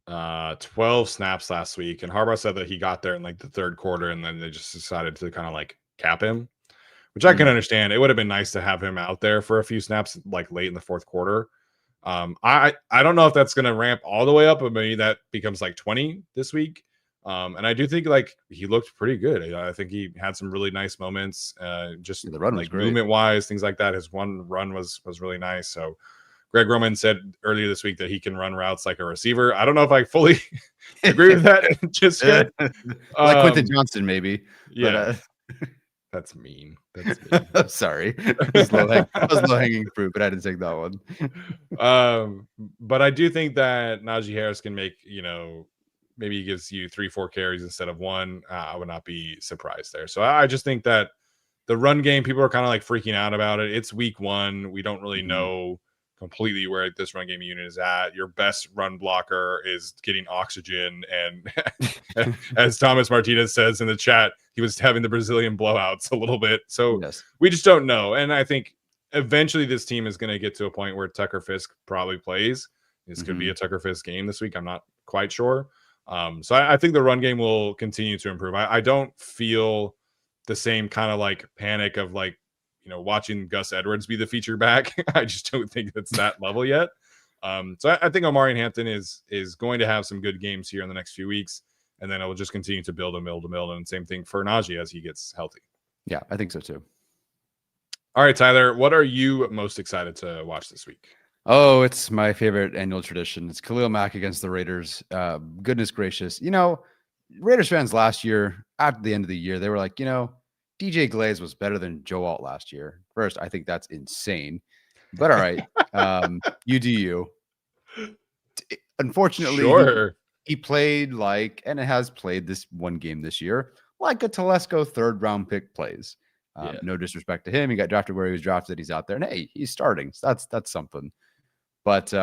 12 snaps last week. And Harbaugh said that he got there in like the third quarter and then they just decided to kind of like cap him, which I can understand. It would have been nice to have him out there for a few snaps like late in the fourth quarter. I don't know if that's going to ramp all the way up, but maybe that becomes like 20 this week. And I do think like he looked pretty good. I think he had some really nice moments, just the run like was great. movement wise, things like that. His one run was really nice. So Greg Roman said earlier this week that he can run routes like a receiver. I don't know if I fully agree with that just yet. Like Quentin Johnson, maybe. Yeah. But, that's mean. Sorry. That was low hanging fruit, but I didn't take that one. But I do think that Najee Harris can make, maybe he gives you 3-4 carries instead of 1. I would not be surprised there. So I just think that the run game, people are kind of like freaking out about it. It's week 1. We don't really know completely where this run game unit is at. Your best run blocker is getting oxygen. And as Thomas Martinez says in the chat, he was having the Brazilian blowouts a little bit. So we just don't know. And I think eventually this team is going to get to a point where Tucker Fisk probably plays. This could be a Tucker Fisk game this week. I'm not quite sure. So I think the run game will continue to improve. I don't feel the same kind of like panic of like, watching Gus Edwards be the feature back. I just don't think it's that level yet. So I think Omarion Hampton is going to have some good games here in the next few weeks. And then it will just continue to build. And same thing for Najee as he gets healthy. Yeah, I think so too. All right, Tyler, what are you most excited to watch this week? Oh, it's my favorite annual tradition. It's Khalil Mack against the Raiders. Goodness gracious. Raiders fans last year, at the end of the year, they were like, DJ Glaze was better than Joe Alt last year. First, I think that's insane. But all right, you do you. Unfortunately, Sure. he played like, and it has played this one game this year, like a Telesco third round pick plays. Yeah. No disrespect to him. He got drafted where he was drafted. He's out there, and hey, he's starting. So that's something. But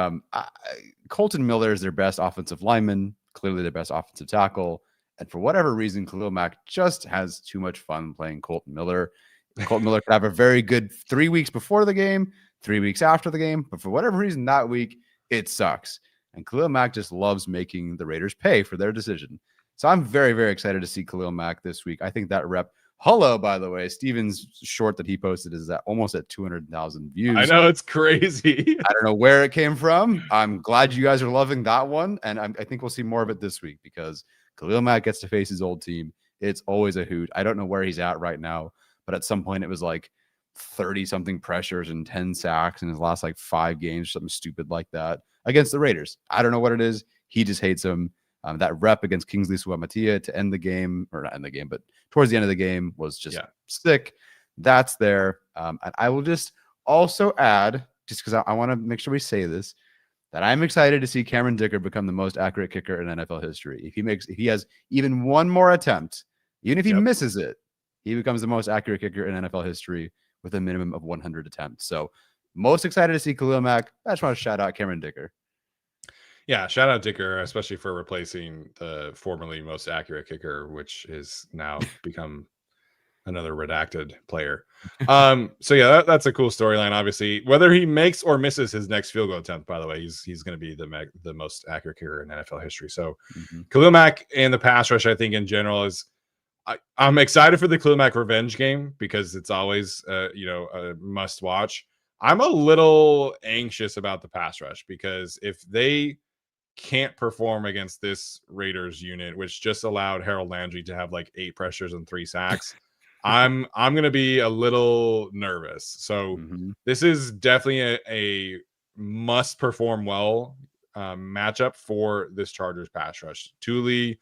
Colton Miller is their best offensive lineman, clearly their best offensive tackle. And for whatever reason, Khalil Mack just has too much fun playing Colton Miller. Colton Miller could have a very good 3 weeks before the game, 3 weeks after the game. But for whatever reason, that week, it sucks. And Khalil Mack just loves making the Raiders pay for their decision. So I'm very, very excited to see Khalil Mack this week. I think that rep, hello, by the way, Steven's short that he posted is almost at 200,000 views. I know, it's crazy. I don't know where it came from. I'm glad you guys are loving that one. And I think we'll see more of it this week because Khalil Mack gets to face his old team. It's always a hoot. I don't know where he's at right now, but at some point it was like 30-something pressures and 10 sacks in his last like 5 games, something stupid like that against the Raiders. I don't know what it is. He just hates him. That rep against Kingsley Suamatia to end the game, or not end the game, but towards the end of the game was just sick. That's there. And I will just also add, just because I want to make sure we say this, that I'm excited to see Cameron Dicker become the most accurate kicker in NFL history. If he has even one more attempt, even if he misses it, he becomes the most accurate kicker in NFL history with a minimum of 100 attempts. So most excited to see Khalil Mack. I just want to shout out Cameron Dicker. Yeah, shout out Dicker, especially for replacing the formerly most accurate kicker, which is now become another redacted player. So yeah, that's a cool storyline. Obviously, whether he makes or misses his next field goal attempt, by the way, he's going to be the most accurate kicker in NFL history. So Khalil Mack and the pass rush, I think in general is. I'm excited for the Khalil Mack revenge game because it's always a must watch. I'm a little anxious about the pass rush because if they can't perform against this Raiders unit, which just allowed Harold Landry to have like 8 pressures and 3 sacks, I'm going to be a little nervous. So this is definitely a must perform well matchup for this Chargers pass rush. Thule,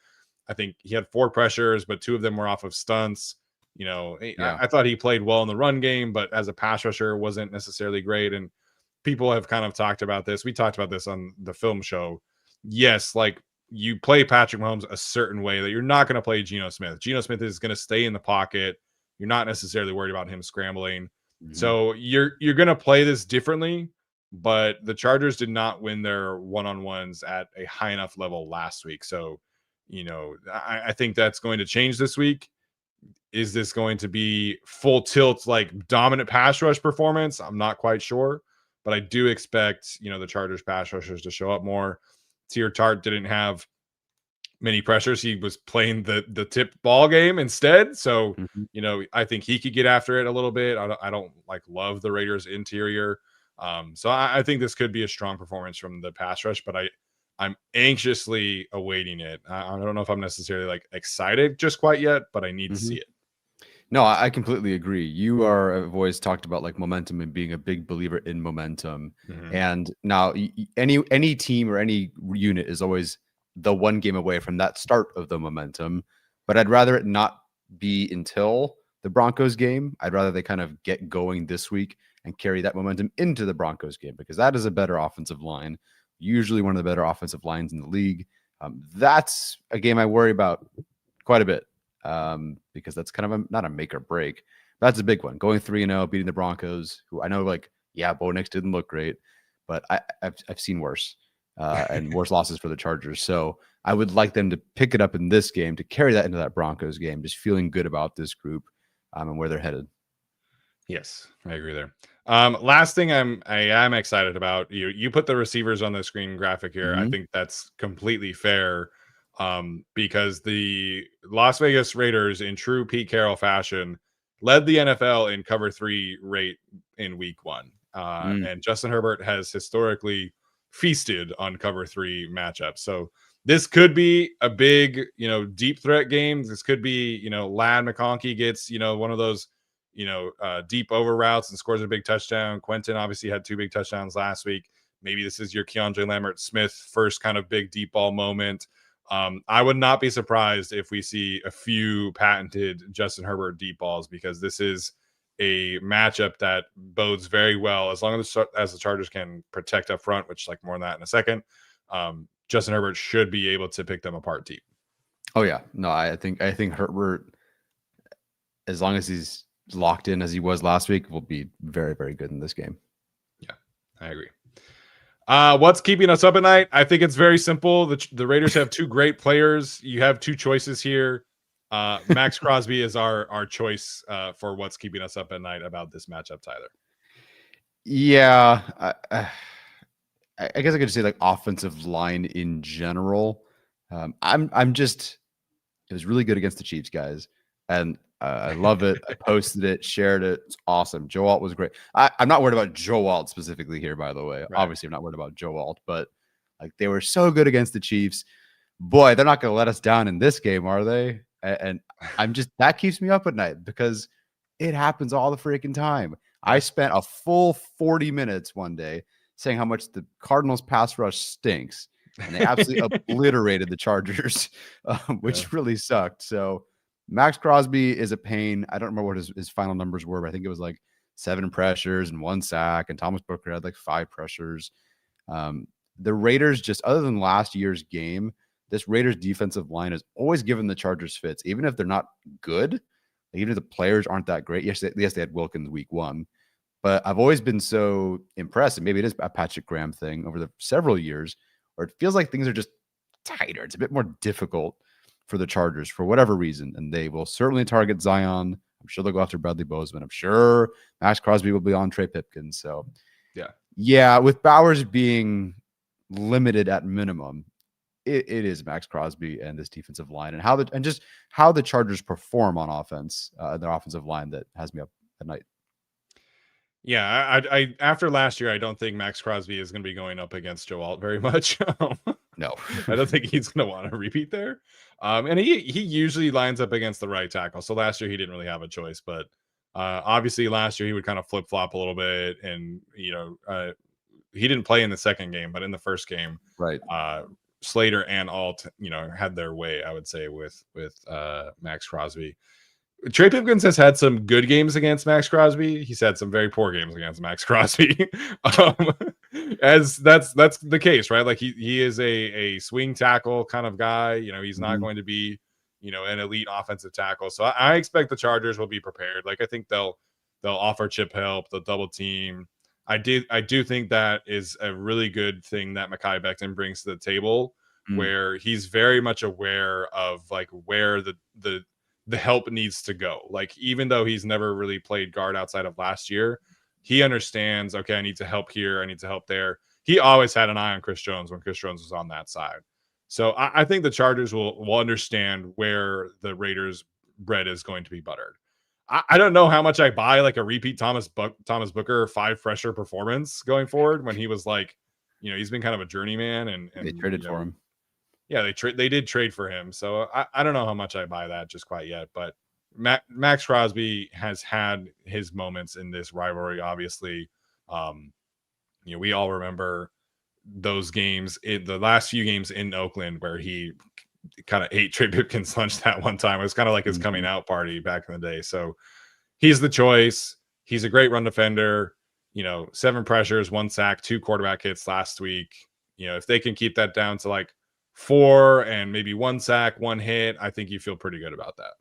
I think he had 4 pressures, but 2 of them were off of stunts. I thought he played well in the run game, but as a pass rusher wasn't necessarily great. And people have kind of talked about this. We talked about this on the film show. Yes, like you play Patrick Mahomes a certain way that you're not going to play Geno Smith. Geno Smith is going to stay in the pocket. You're not necessarily worried about him scrambling. So you're going to play this differently, but the Chargers did not win their one-on-ones at a high enough level last week. So, I think that's going to change this week. Is this going to be full tilt, like dominant pass rush performance? I'm not quite sure, but I do expect, the Chargers pass rushers to show up more. Tier Tart didn't have many pressures. He was playing the tip ball game instead. So, I think he could get after it a little bit. I don't love the Raiders interior. So I think this could be a strong performance from the pass rush, but I'm anxiously awaiting it. I don't know if I'm necessarily excited just quite yet, but I need to see it. No, I completely agree. You have always talked about momentum and being a big believer in momentum. And now any team or any unit is always the one game away from that start of the momentum. But I'd rather it not be until the Broncos game. I'd rather they kind of get going this week and carry that momentum into the Broncos game because that is a better offensive line, usually one of the better offensive lines in the league. That's a game I worry about quite a bit. Because that's kind of not a make or break. That's a big one. Going 3-0, beating the Broncos, who I know, Bo Nix didn't look great, but I've seen worse and worse losses for the Chargers. So I would like them to pick it up in this game to carry that into that Broncos game, just feeling good about this group and where they're headed. Yes, I agree there. Last thing I am excited about, you put the receivers on the screen graphic here. I think that's completely fair. Because the Las Vegas Raiders, in true Pete Carroll fashion, led the NFL in cover 3 rate in week 1. And Justin Herbert has historically feasted on cover 3 matchups. So this could be a big, deep threat game. This could be, Ladd McConkey gets, one of those, deep over routes and scores a big touchdown. Quentin obviously had 2 big touchdowns last week. Maybe this is your Keandre Lambert-Smith first kind of big deep ball moment. I would not be surprised if we see a few patented Justin Herbert deep balls, because this is a matchup that bodes very well as long as the Chargers can protect up front, which like more on that in a second. Justin Herbert should be able to pick them apart deep. Oh yeah, no, I think Herbert, as long as he's locked in as he was last week, will be very, very good in this game. Yeah, I agree. What's keeping us up at night? I think it's very simple. The Raiders have two great players. You have two choices here. Maxx Crosby is our choice for what's keeping us up at night about this matchup, Tyler. Yeah, I guess I could say like offensive line in general. I'm just, it was really good against the Chiefs, guys, and I love it. I posted it, shared it. It's awesome. Joe Alt was great. I'm not worried about Joe Alt specifically here, by the way. Right. Obviously, I'm not worried about Joe Alt, but like they were so good against the Chiefs. Boy, they're not going to let us down in this game, are they? And I'm just, that keeps me up at night because it happens all the freaking time. I spent a full 40 minutes one day saying how much the Cardinals pass rush stinks, and they absolutely obliterated the Chargers, which really sucked. So Maxx Crosby is a pain. I don't remember what his final numbers were, but I think it was like 7 pressures and 1 sack, and Thomas Booker had like 5 pressures. The Raiders, just other than last year's game, this Raiders defensive line has always given the Chargers fits, even if they're not good, even if the players aren't that great. Yes, they had Wilkins week 1, but I've always been so impressed, and maybe it is a Patrick Graham thing over the several years, where it feels like things are just tighter. It's a bit more difficult for the Chargers for whatever reason, and they will certainly target Zion. I'm sure they'll go after Bradley Bozeman. I'm sure Maxx Crosby will be on Trey Pipkins. So yeah, with Bowers being limited at minimum, it is Maxx Crosby and this defensive line, and how the Chargers perform on offense, their offensive line, that has me up at night. Yeah, I after last year, I don't think Maxx Crosby is going to be going up against Joe Alt very much. No, I don't think he's going to want to repeat there. And he usually lines up against the right tackle. So last year he didn't really have a choice, but obviously last year he would kind of flip flop a little bit, and he didn't play in the second game, but in the first game, right? Slater and Alt, had their way, I would say, with Maxx Crosby. Trey Pipkins has had some good games against Maxx Crosby. He's had some very poor games against Maxx Crosby. As that's the case, right? Like he is a swing tackle kind of guy. He's not going to be, an elite offensive tackle. So I expect the Chargers will be prepared. Like I think they'll offer chip help, they'll double team. I do think that is a really good thing that Mekhi Becton brings to the table, where he's very much aware of like where the help needs to go. Like, even though he's never really played guard outside of last year, he understands, okay, I need to help here, I need to help there. He always had an eye on Chris Jones when Chris Jones was on that side. So I think the Chargers will understand where the Raiders' bread is going to be buttered. I don't know how much I buy like a repeat Thomas Booker 5 pressure performance going forward, when he was like, he's been kind of a journeyman, and they traded for him. Yeah, they did trade for him. So I don't know how much I buy that just quite yet. But Maxx Crosby has had his moments in this rivalry, obviously. We all remember those games, the last few games in Oakland, where he kind of ate Trey Pipkins' lunch that one time. It was kind of like his coming out party back in the day. So he's the choice. He's a great run defender. 7 pressures, 1 sack, 2 quarterback hits last week. If they can keep that down to like 4 and maybe 1 sack, 1 hit, I think you feel pretty good about that.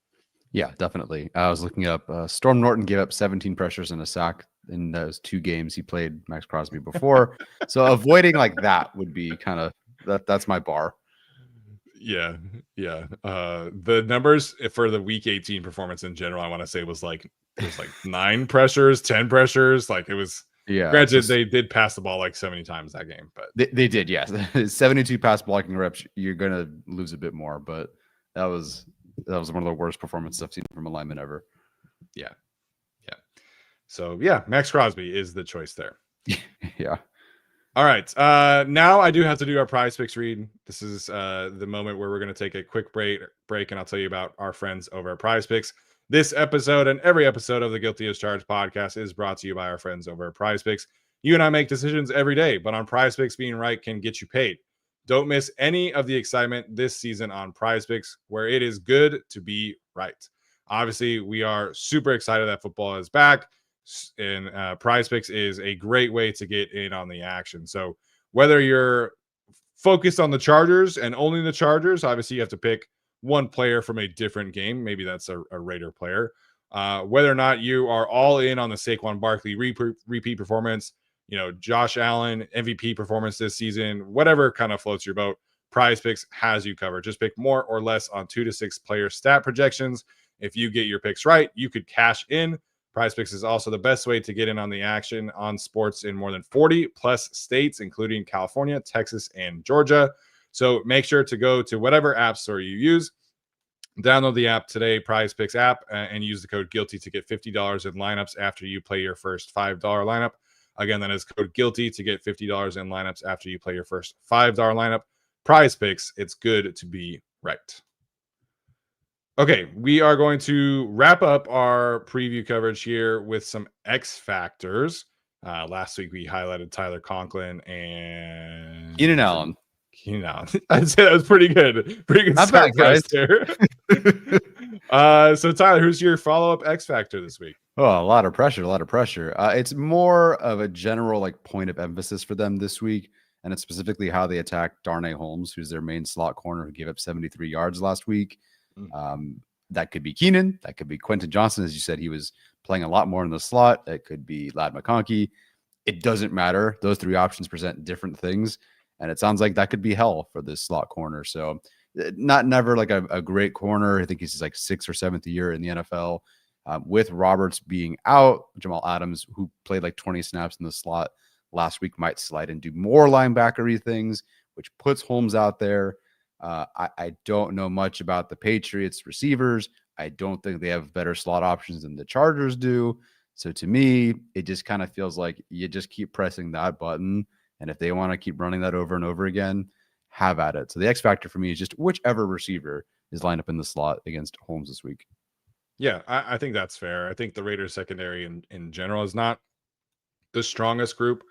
Yeah, definitely. I was looking up, Storm Norton gave up 17 pressures and a sack in those 2 games he played Maxx Crosby before. So avoiding like that would be kind of, that's my bar. Yeah. The numbers for the week 18 performance in general, I want to say was like 9 pressures, 10 pressures. Like it was, granted, they did pass the ball like 70 times that game, but they did, yes. 72 pass blocking reps, you're gonna lose a bit more, but that was one of the worst performances I've seen from a lineman ever. Yeah. So yeah, Maxx Crosby is the choice there. Yeah. All right. Now I do have to do our prize picks read. This is the moment where we're going to take a quick break, and I'll tell you about our friends over at Prize Picks. This episode and every episode of the Guilty as Charged podcast is brought to you by our friends over at Prize Picks. You and I make decisions every day, but on Prize Picks, being right can get you paid. Don't miss any of the excitement this season on PrizePicks, where it is good to be right. Obviously, we are super excited that football is back, and PrizePicks is a great way to get in on the action. So whether you're focused on the Chargers and only the Chargers, obviously you have to pick one player from a different game. Maybe that's a Raider player. Whether or not you are all in on the Saquon Barkley repeat performance, Josh Allen MVP performance this season, whatever kind of floats your boat, PrizePicks has you covered. Just pick more or less on 2 to 6 player stat projections. If you get your picks right, you could cash in. PrizePicks is also the best way to get in on the action on sports in more than 40 plus states, including California, Texas, and Georgia. So make sure to go to whatever app store you use. Download the app today, PrizePicks app, and use the code GUILTY to get $50 in lineups after you play your first $5 lineup. Again, that is code GUILTY to get $50 in lineups after you play your first $5 lineup. PrizePicks, it's good to be right. Okay, we are going to wrap up our preview coverage here with some X factors. Last week we highlighted Tyler Conklin and Keenan Allen. I'd say that was pretty good. Pretty good. Not bad, guys. There. So Tyler, who's your follow-up X factor this week? Oh, a lot of pressure. It's more of a general point of emphasis for them this week, and it's specifically how they attack Darnay Holmes, who's their main slot corner, who gave up 73 yards last week. That could be Keenan. That could be Quentin Johnson. As you said, he was playing a lot more in the slot. It could be Ladd McConkey. It doesn't matter. Those three options present different things. And it sounds like that could be hell for this slot corner. So never a great corner. I think he's 6th or 7th year in the NFL. With Roberts being out, Jamal Adams, who played 20 snaps in the slot last week, might slide and do more linebackery things, which puts Holmes out there. I don't know much about the Patriots receivers. I don't think they have better slot options than the Chargers do. So to me, it just kind of feels like you just keep pressing that button. And if they want to keep running that over and over again, have at it. So the X factor for me is just whichever receiver is lined up in the slot against Holmes this week. Yeah, I think that's fair. I think the Raiders secondary in general is not the strongest group.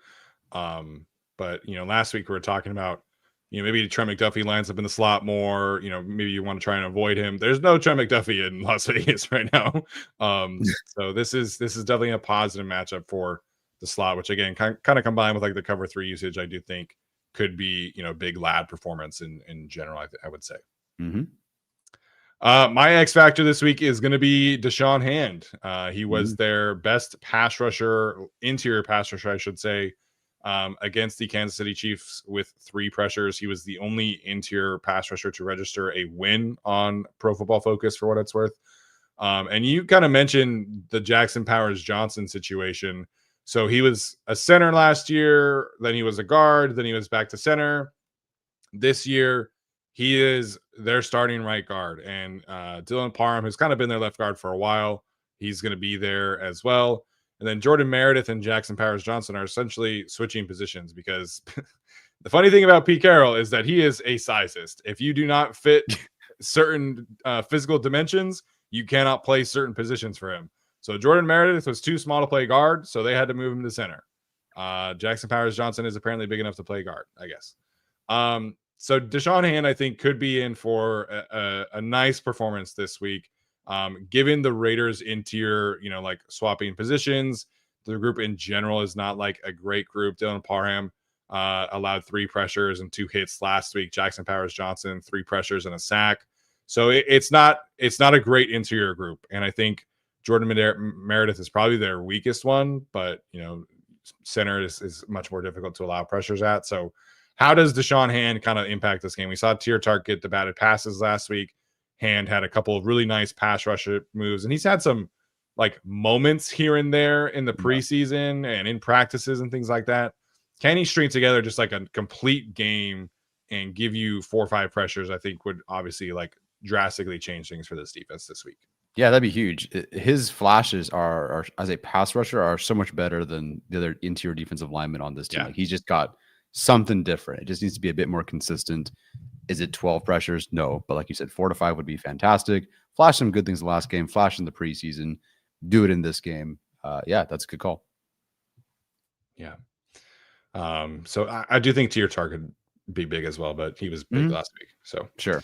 But last week we were talking about, maybe Trent McDuffie lines up in the slot more. Maybe you want to try and avoid him. There's no Trent McDuffie in Las Vegas right now. So this is definitely a positive matchup for the slot, which again, kind of combined with the cover 3 usage, I do think could be, big Ladd performance in general, I would say. Mm-hmm. My X factor this week is going to be Deshaun Hand. He was their best interior pass rusher, I should say, against the Kansas City Chiefs with 3 pressures. He was the only interior pass rusher to register a win on Pro Football Focus, for what it's worth. And you kind of mentioned the Jackson Powers-Johnson situation. So he was a center last year, then he was a guard, then he was back to center. This year, he is their starting right guard. And Dylan Parham, who's kind of been their left guard for a while, he's going to be there as well. And then Jordan Meredith and Jackson Powers-Johnson are essentially switching positions because the funny thing about Pete Carroll is that he is a sizist. If you do not fit certain physical dimensions, you cannot play certain positions for him. So Jordan Meredith was too small to play guard, so they had to move him to center. Jackson Powers-Johnson is apparently big enough to play guard, I guess. So Deshaun Hand, I think, could be in for a nice performance this week. Given the Raiders' interior, swapping positions, the group in general is not a great group. Dylan Parham allowed 3 pressures and 2 hits last week. Jackson Powers-Johnson, 3 pressures and a sack. So it's not a great interior group. And I think Jordan Meredith is probably their weakest one, but center is much more difficult to allow pressures at. So how does Deshaun Hand kind of impact this game? We saw Tier Tart get the batted passes last week. Hand had a couple of really nice pass rush moves, and he's had some moments here and there in the preseason and in practices and things like that. Can he string together just a complete game and give you 4 or 5 pressures? I think would obviously drastically change things for this defense this week. Yeah, that'd be huge. His flashes are as a pass rusher are so much better than the other interior defensive linemen on this team. Yeah. He's just got something different. It just needs to be a bit more consistent. Is it 12 pressures? No. But like you said, 4 to 5 would be fantastic. Flash some good things the last game, flash in the preseason, do it in this game. Yeah, that's a good call. Yeah. So I do think Tier Tart could be big as well, but he was big last week. So Sure.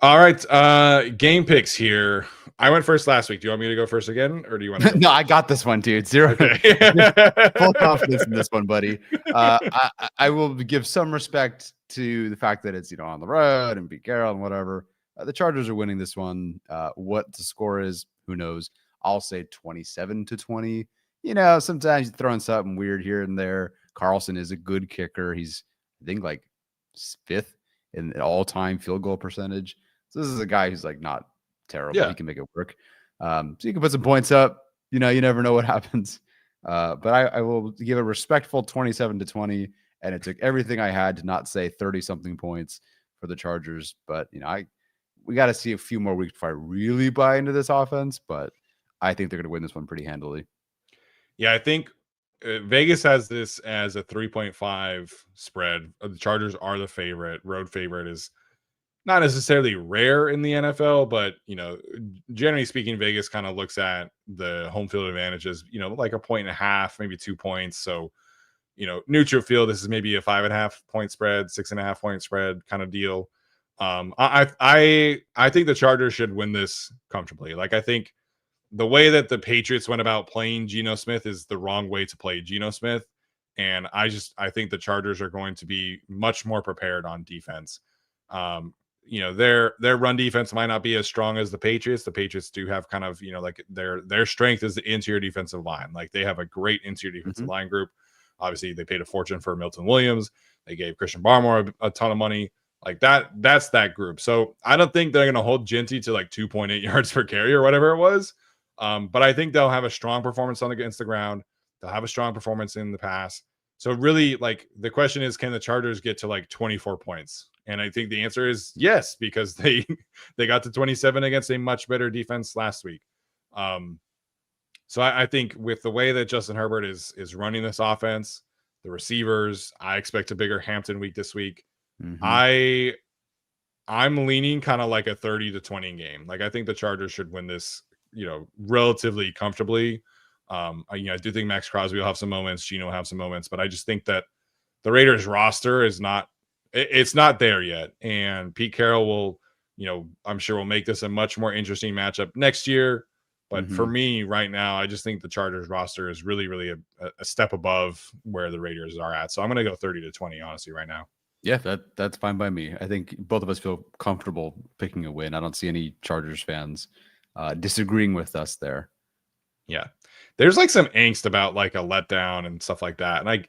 All right, game picks here. I went first last week. Do you want me to go first again, or do you want to? No, I got this one, dude. Zero. Okay. Full confidence in this one, buddy. I will give some respect to the fact that it's on the road and Pete Carroll and whatever. The Chargers are winning this one. What the score is, who knows? I'll say 27-20. Sometimes you throw in something weird here and there. Carlson is a good kicker. He's, I think, like 5th in all-time field goal percentage. So this is a guy who's like not terrible. Yeah. He can make it work. So you can put some points up. You never know what happens. But I will give a respectful 27-20. And it took everything I had to not say 30-something points for the Chargers. But we got to see a few more weeks before I really buy into this offense. But I think they're going to win this one pretty handily. Yeah, I think Vegas has this as a 3.5 spread. The Chargers are the favorite. Road favorite is not necessarily rare in the NFL, but generally speaking, Vegas kind of looks at the home field advantages, like a 1.5, maybe 2 points. So, neutral field, this is maybe a 5.5 point spread, 6.5 point spread kind of deal. I think the Chargers should win this comfortably. Like, I think the way that the Patriots went about playing Geno Smith is the wrong way to play Geno Smith. And I think the Chargers are going to be much more prepared on defense. Their run defense might not be as strong as the Patriots. The Patriots do have kind of, like their strength is the interior defensive line. Like, they have a great interior defensive line group. Obviously, they paid a fortune for Milton Williams. They gave Christian Barmore a ton of money. Like that's that group. So I don't think they're going to hold Ginty to like 2.8 yards per carry or whatever it was. But I think they'll have a strong performance against the ground. They'll have a strong performance in the pass. So really, like, the question is, can the Chargers get to like 24 points? And I think the answer is yes, because they got to 27 against a much better defense last week. So I think with the way that Justin Herbert is running this offense, the receivers, I expect a bigger Hampton week this week. I'm leaning kind of like a 30-20 game. Like, I think the Chargers should win this, relatively comfortably. I do think Maxx Crosby will have some moments, Geno will have some moments, but I just think that the Raiders roster is it's not there yet. And Pete Carroll will, I'm sure will make this a much more interesting matchup next year. But for me right now, I just think the Chargers roster is really, really a step above where the Raiders are at. So I'm going to go 30-20, honestly, right now. Yeah, that's fine by me. I think both of us feel comfortable picking a win. I don't see any Chargers fans disagreeing with us there. Yeah. There's like some angst about like a letdown and stuff like that. And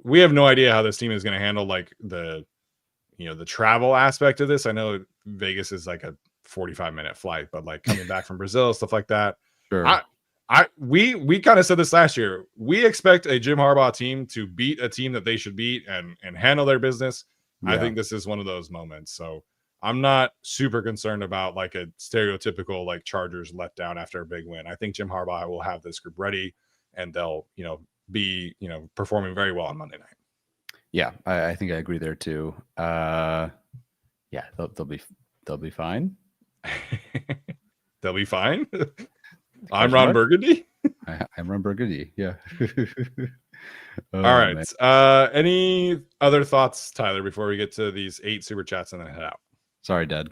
we have no idea how this team is going to handle like the travel aspect of this. I know Vegas is like a 45-minute flight, but like coming back from Brazil, stuff like that. Sure. We kind of said this last year. We expect a Jim Harbaugh team to beat a team that they should beat and handle their business. Yeah. I think this is one of those moments. So I'm not super concerned about like a stereotypical like Chargers letdown after a big win. I think Jim Harbaugh will have this group ready and they'll, be, performing very well on Monday night. Yeah, I think I agree there too. Yeah, they'll be fine. They'll be fine. I'm Ron Burgundy. I'm Ron Burgundy. Yeah. All right. Man. Any other thoughts, Tyler, before we get to these 8 super chats and then head out? Sorry, Dad.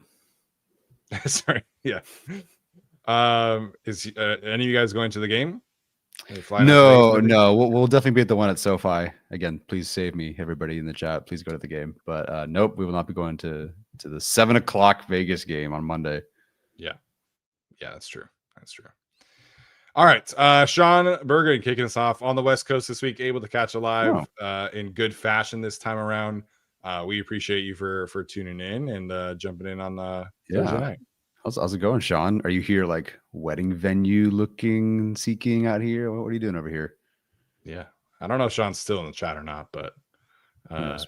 Sorry. Yeah. Is any of you guys going to the game? No. We'll definitely be at the one at SoFi. Again, please save me, everybody in the chat. Please go to the game. But nope, we will not be going to the 7:00 Vegas game on Monday. Yeah, that's true. All right, Sean Bergen kicking us off on the West Coast this week, able to catch a live in good fashion this time around. We appreciate you for tuning in and jumping in on Thursday night. How's it going, Sean? Are you here like wedding venue looking, seeking out here? What are you doing over here? Yeah, I don't know if Sean's still in the chat or not, but who knows?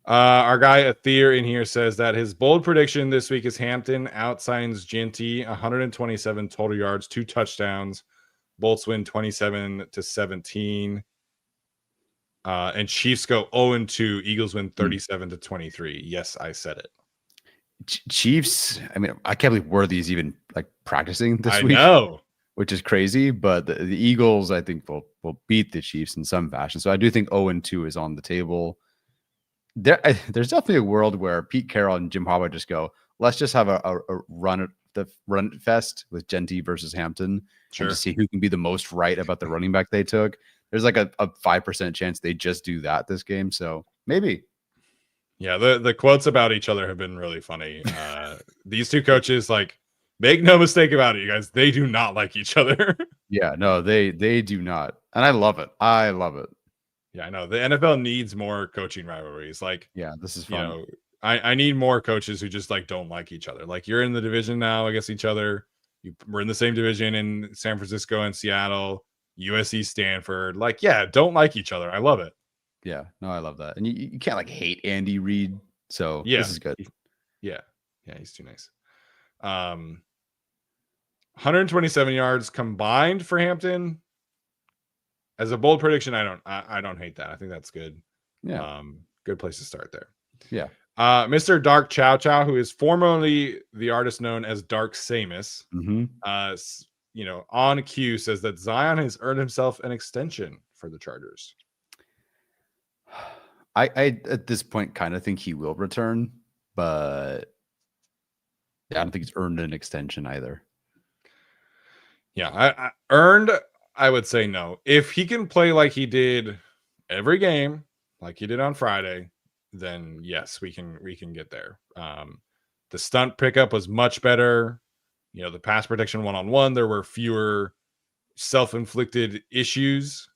Our guy Athir in here says that his bold prediction this week is Hampton outsigns Ginty, 127 total yards, 2 touchdowns. Bolts win 27-17. And Chiefs go 0-2. Eagles win 37-23. Yes, I said it. Chiefs. I mean, I can't believe Worthy's even like practicing this week. I know. which is crazy. But the Eagles, I think, will beat the Chiefs in some fashion. So I do think 0-2 is on the table. There's definitely a world where Pete Carroll and Jim Harbaugh just go, let's just have a run fest with Genty versus Hampton, Sure. and to see who can be the most right about the running back they took. There's like a 5% chance they just do that this game. So maybe. Yeah, the quotes about each other have been really funny. These two coaches, like, make no mistake about it, you guys, they do not like each other. Yeah, no, they do not. And I love it. I love it. Yeah, I know. The NFL needs more coaching rivalries. Like, Yeah, this is you fun. know, I need more coaches who just like don't like each other. Like, you're in the division now against each other. We're in the same division in San Francisco and Seattle, USC, Stanford. Like, yeah, don't like each other. I love it. Yeah, no, I love that. And you can't like hate Andy Reid. So Yeah, this is good. Yeah, he's too nice. 127 yards combined for Hampton. As a bold prediction, I don't hate that. I think that's good. Yeah. Good place to start there. Yeah. Mr. Dark Chow Chow, who is formerly the artist known as Dark Samus, on cue says that Zion has earned himself an extension for the Chargers. I at this point kind of think he will return, but I don't think he's earned an extension either. Yeah, I earned. I would say no. If he can play like he did every game, like he did on Friday, then yes, we can get there. The stunt pickup was much better. You know, the pass protection one-on-one, there were fewer self-inflicted issues.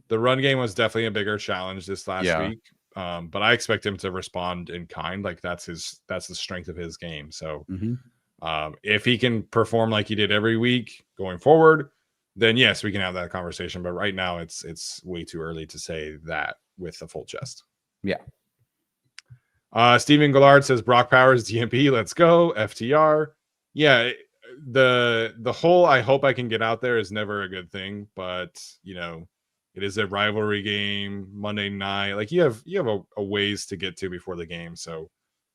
The run game was definitely a bigger challenge this last week. But I expect him to respond in kind. Like that's the strength of his game. So if he can perform like he did every week going forward, then yes, we can have that conversation. But right now it's way too early to say that with a full chest. Yeah. Steven Gillard says Brock Powers DMP. Let's go. FTR. Yeah. The whole I hope I can get out there is never a good thing, but you know, it is a rivalry game Monday night. Like you have a ways to get to before the game. So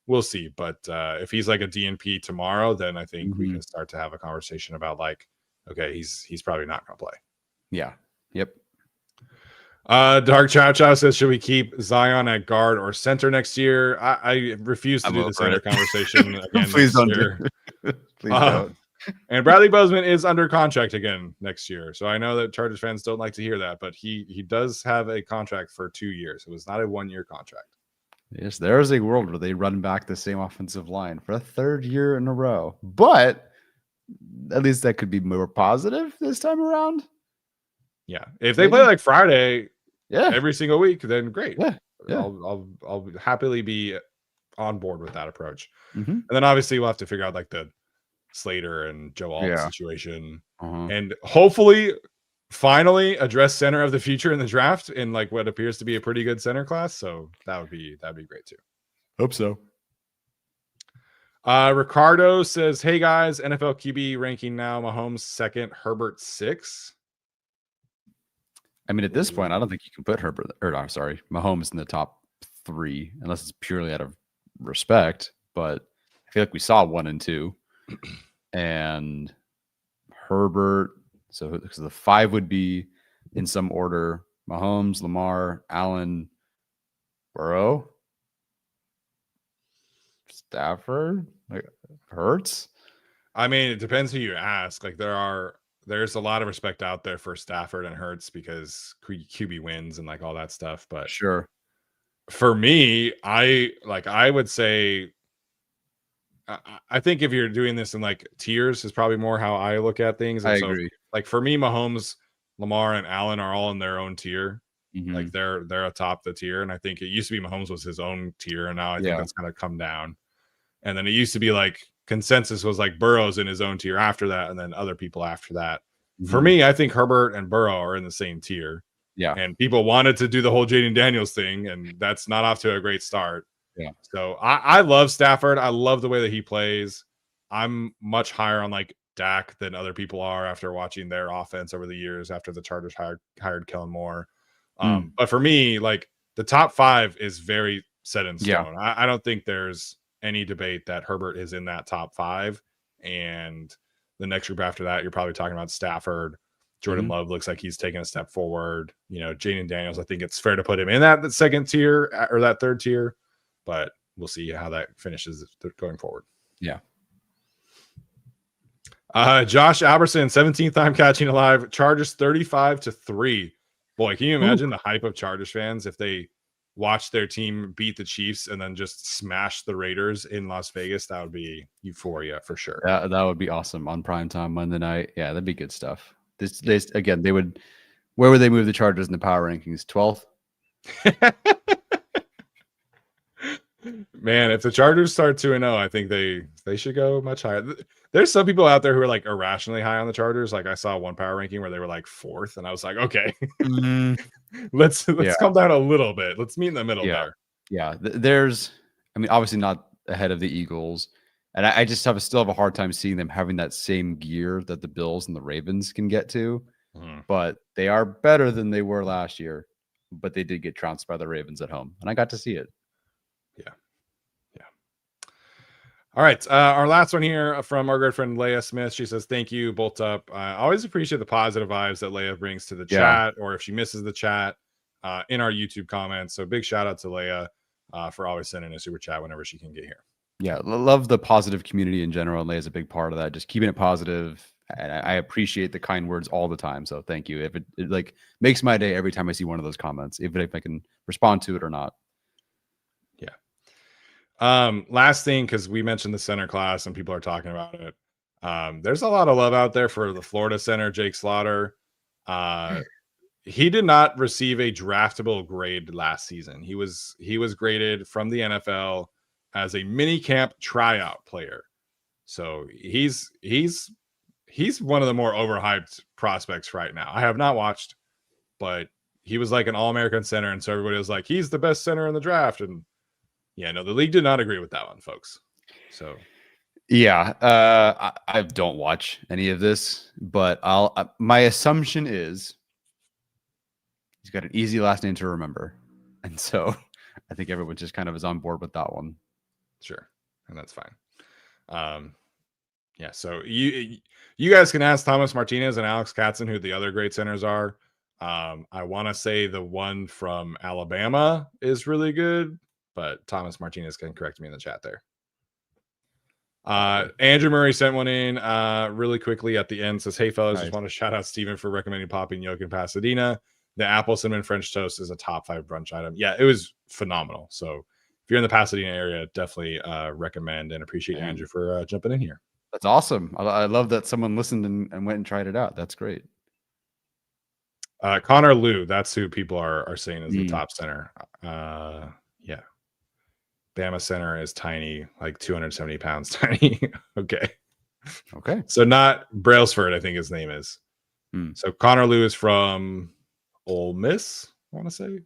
we'll see. But if he's like a DNP tomorrow, then I think we can start to have a conversation about like, okay, he's probably not going to play. Yeah. Yep. Dark Chow Chow says, should we keep Zion at guard or center next year? I refuse to do the center conversation again. Please don't year. Please don't. And Bradley Bozeman is under contract again next year. So I know that Chargers fans don't like to hear that, but he does have a contract for 2 years. It was not a 1-year contract. Yes, there is a world where they run back the same offensive line for a 3rd year in a row. But at least that could be more positive this time around. Yeah. If they play like Friday every single week, then great. Yeah. I'll happily be on board with that approach. And then obviously we'll have to figure out like the Slater and Joe Alt situation. And hopefully finally address center of the future in the draft in like what appears to be a pretty good center class. So that'd be great too. Hope so. Ricardo says, hey guys, NFL QB ranking now, Mahomes 2nd, Herbert 6. I mean, at this point, I don't think you can put Mahomes in the top 3 unless it's purely out of respect. But I feel like we saw 1 and 2, and Herbert. So the 5 would be in some order: Mahomes, Lamar, Allen, Burrow, Stafford, Hurts. I mean, it depends who you ask. Like there's a lot of respect out there for Stafford and Hurts because QB wins and like all that stuff. But sure, for me, I would say, I think if you're doing this in like tiers is probably more how I look at things. And I agree. Like for me, Mahomes, Lamar, and Allen are all in their own tier. Like they're atop the tier. And I think it used to be Mahomes was his own tier, and now I think that's kind of come down. And then it used to be like consensus was like Burrow's in his own tier after that, and then other people after that. For me, I think Herbert and Burrow are in the same tier. Yeah. And people wanted to do the whole Jaden Daniels thing, and that's not off to a great start. Yeah. So I love Stafford. I love the way that he plays. I'm much higher on like Dak than other people are after watching their offense over the years after the Chargers hired Kellen Moore. But for me, like the top 5 is very set in stone. I don't think there's any debate that Herbert is in that top 5. And the next group after that, you're probably talking about Stafford. Jordan Love looks like he's taking a step forward. You know, Jaden Daniels, I think it's fair to put him in that second tier or that third tier, but we'll see how that finishes going forward. Yeah. Josh Alberson, 17th time catching alive. Chargers 35-3. Boy, can you imagine the hype of Chargers fans if they watch their team beat the Chiefs and then just smash the Raiders in Las Vegas? That would be euphoria for sure. That would be awesome on primetime Monday night. Yeah, that'd be good stuff. This again, they would. Where would they move the Chargers in the power rankings? 12th. Man, if the Chargers start 2-0, I think they should go much higher. There's some people out there who are like irrationally high on the Chargers. Like I saw one power ranking where they were like 4th, and I was like, okay, let's come down a little bit. Let's meet in the middle there. Yeah, I mean, obviously not ahead of the Eagles, and I just still have a hard time seeing them having that same gear that the Bills and the Ravens can get to. But they are better than they were last year. But they did get trounced by the Ravens at home, and I got to see it. Yeah. All right. Our last one here from our good friend Leah Smith. She says, thank you, Bolt Up. I always appreciate the positive vibes that Leah brings to the chat, or if she misses the chat in our YouTube comments. So big shout out to Leah for always sending a super chat whenever she can get here. Yeah, love the positive community in general, and Leia's a big part of that. Just keeping it positive. And I appreciate the kind words all the time. So thank you. If it like makes my day every time I see one of those comments, even if I can respond to it or not. Yeah. Last thing, because we mentioned the center class and people are talking about it. There's a lot of love out there for the Florida center, Jake Slaughter. He did not receive a draftable grade last season. He was graded from the NFL as a mini camp tryout player. So he's one of the more overhyped prospects right now. I have not watched, but he was like an All-American center, and so everybody was like, he's the best center in the draft. And yeah, no, the league did not agree with that one, folks. So yeah, I don't watch any of this, but my assumption is he's got an easy last name to remember, and so I think everyone just kind of is on board with that one. Sure, and that's fine. Yeah, so you guys can ask Thomas Martinez and Alex Katzen who the other great centers are. I want to say the one from Alabama is really good, but Thomas Martinez can correct me in the chat there. Andrew Murray sent one in really quickly at the end. Says, hey, fellas, just want to shout out Steven for recommending popping yolk in Pasadena. The apple cinnamon French toast is a top 5 brunch item. Yeah, it was phenomenal. So if you're in the Pasadena area, definitely recommend and appreciate Andrew for jumping in here. That's awesome. I love that someone listened and went and tried it out. That's great. Connor Liu, that's who people are saying is the top center. Yeah. Bama center is tiny, like 270 pounds tiny. Okay. So not Brailsford, I think his name is. So Connor Liu is from Ole Miss, I want to say.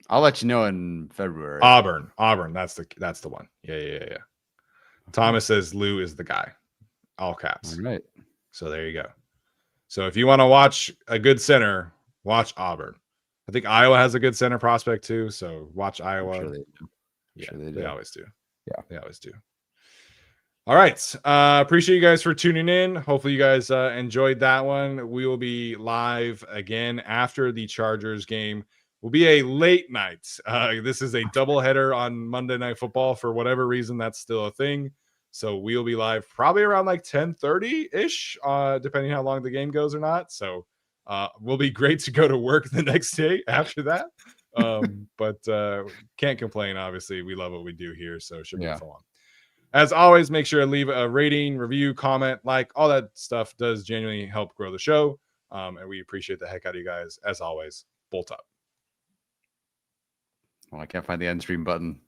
I'll let you know in February. Auburn. That's the one. Yeah. Thomas says Lou is the guy. All caps. All right. So there you go. So if you want to watch a good center, watch Auburn. I think Iowa has a good center prospect too. So watch Iowa. I'm sure they do. Yeah, they always do. Yeah, they always do. All right. Appreciate you guys for tuning in. Hopefully you guys enjoyed that one. We will be live again after the Chargers game. Will be a late night. This is a doubleheader on Monday Night Football. For whatever reason, that's still a thing. So we'll be live probably around like 10:30-ish, depending how long the game goes or not. So we'll be great to go to work the next day after that. But can't complain, obviously. We love what we do here, so it should be fun. As always, make sure to leave a rating, review, comment, like. All that stuff does genuinely help grow the show. And we appreciate the heck out of you guys. As always, bolt up. Well, I can't find the end stream button.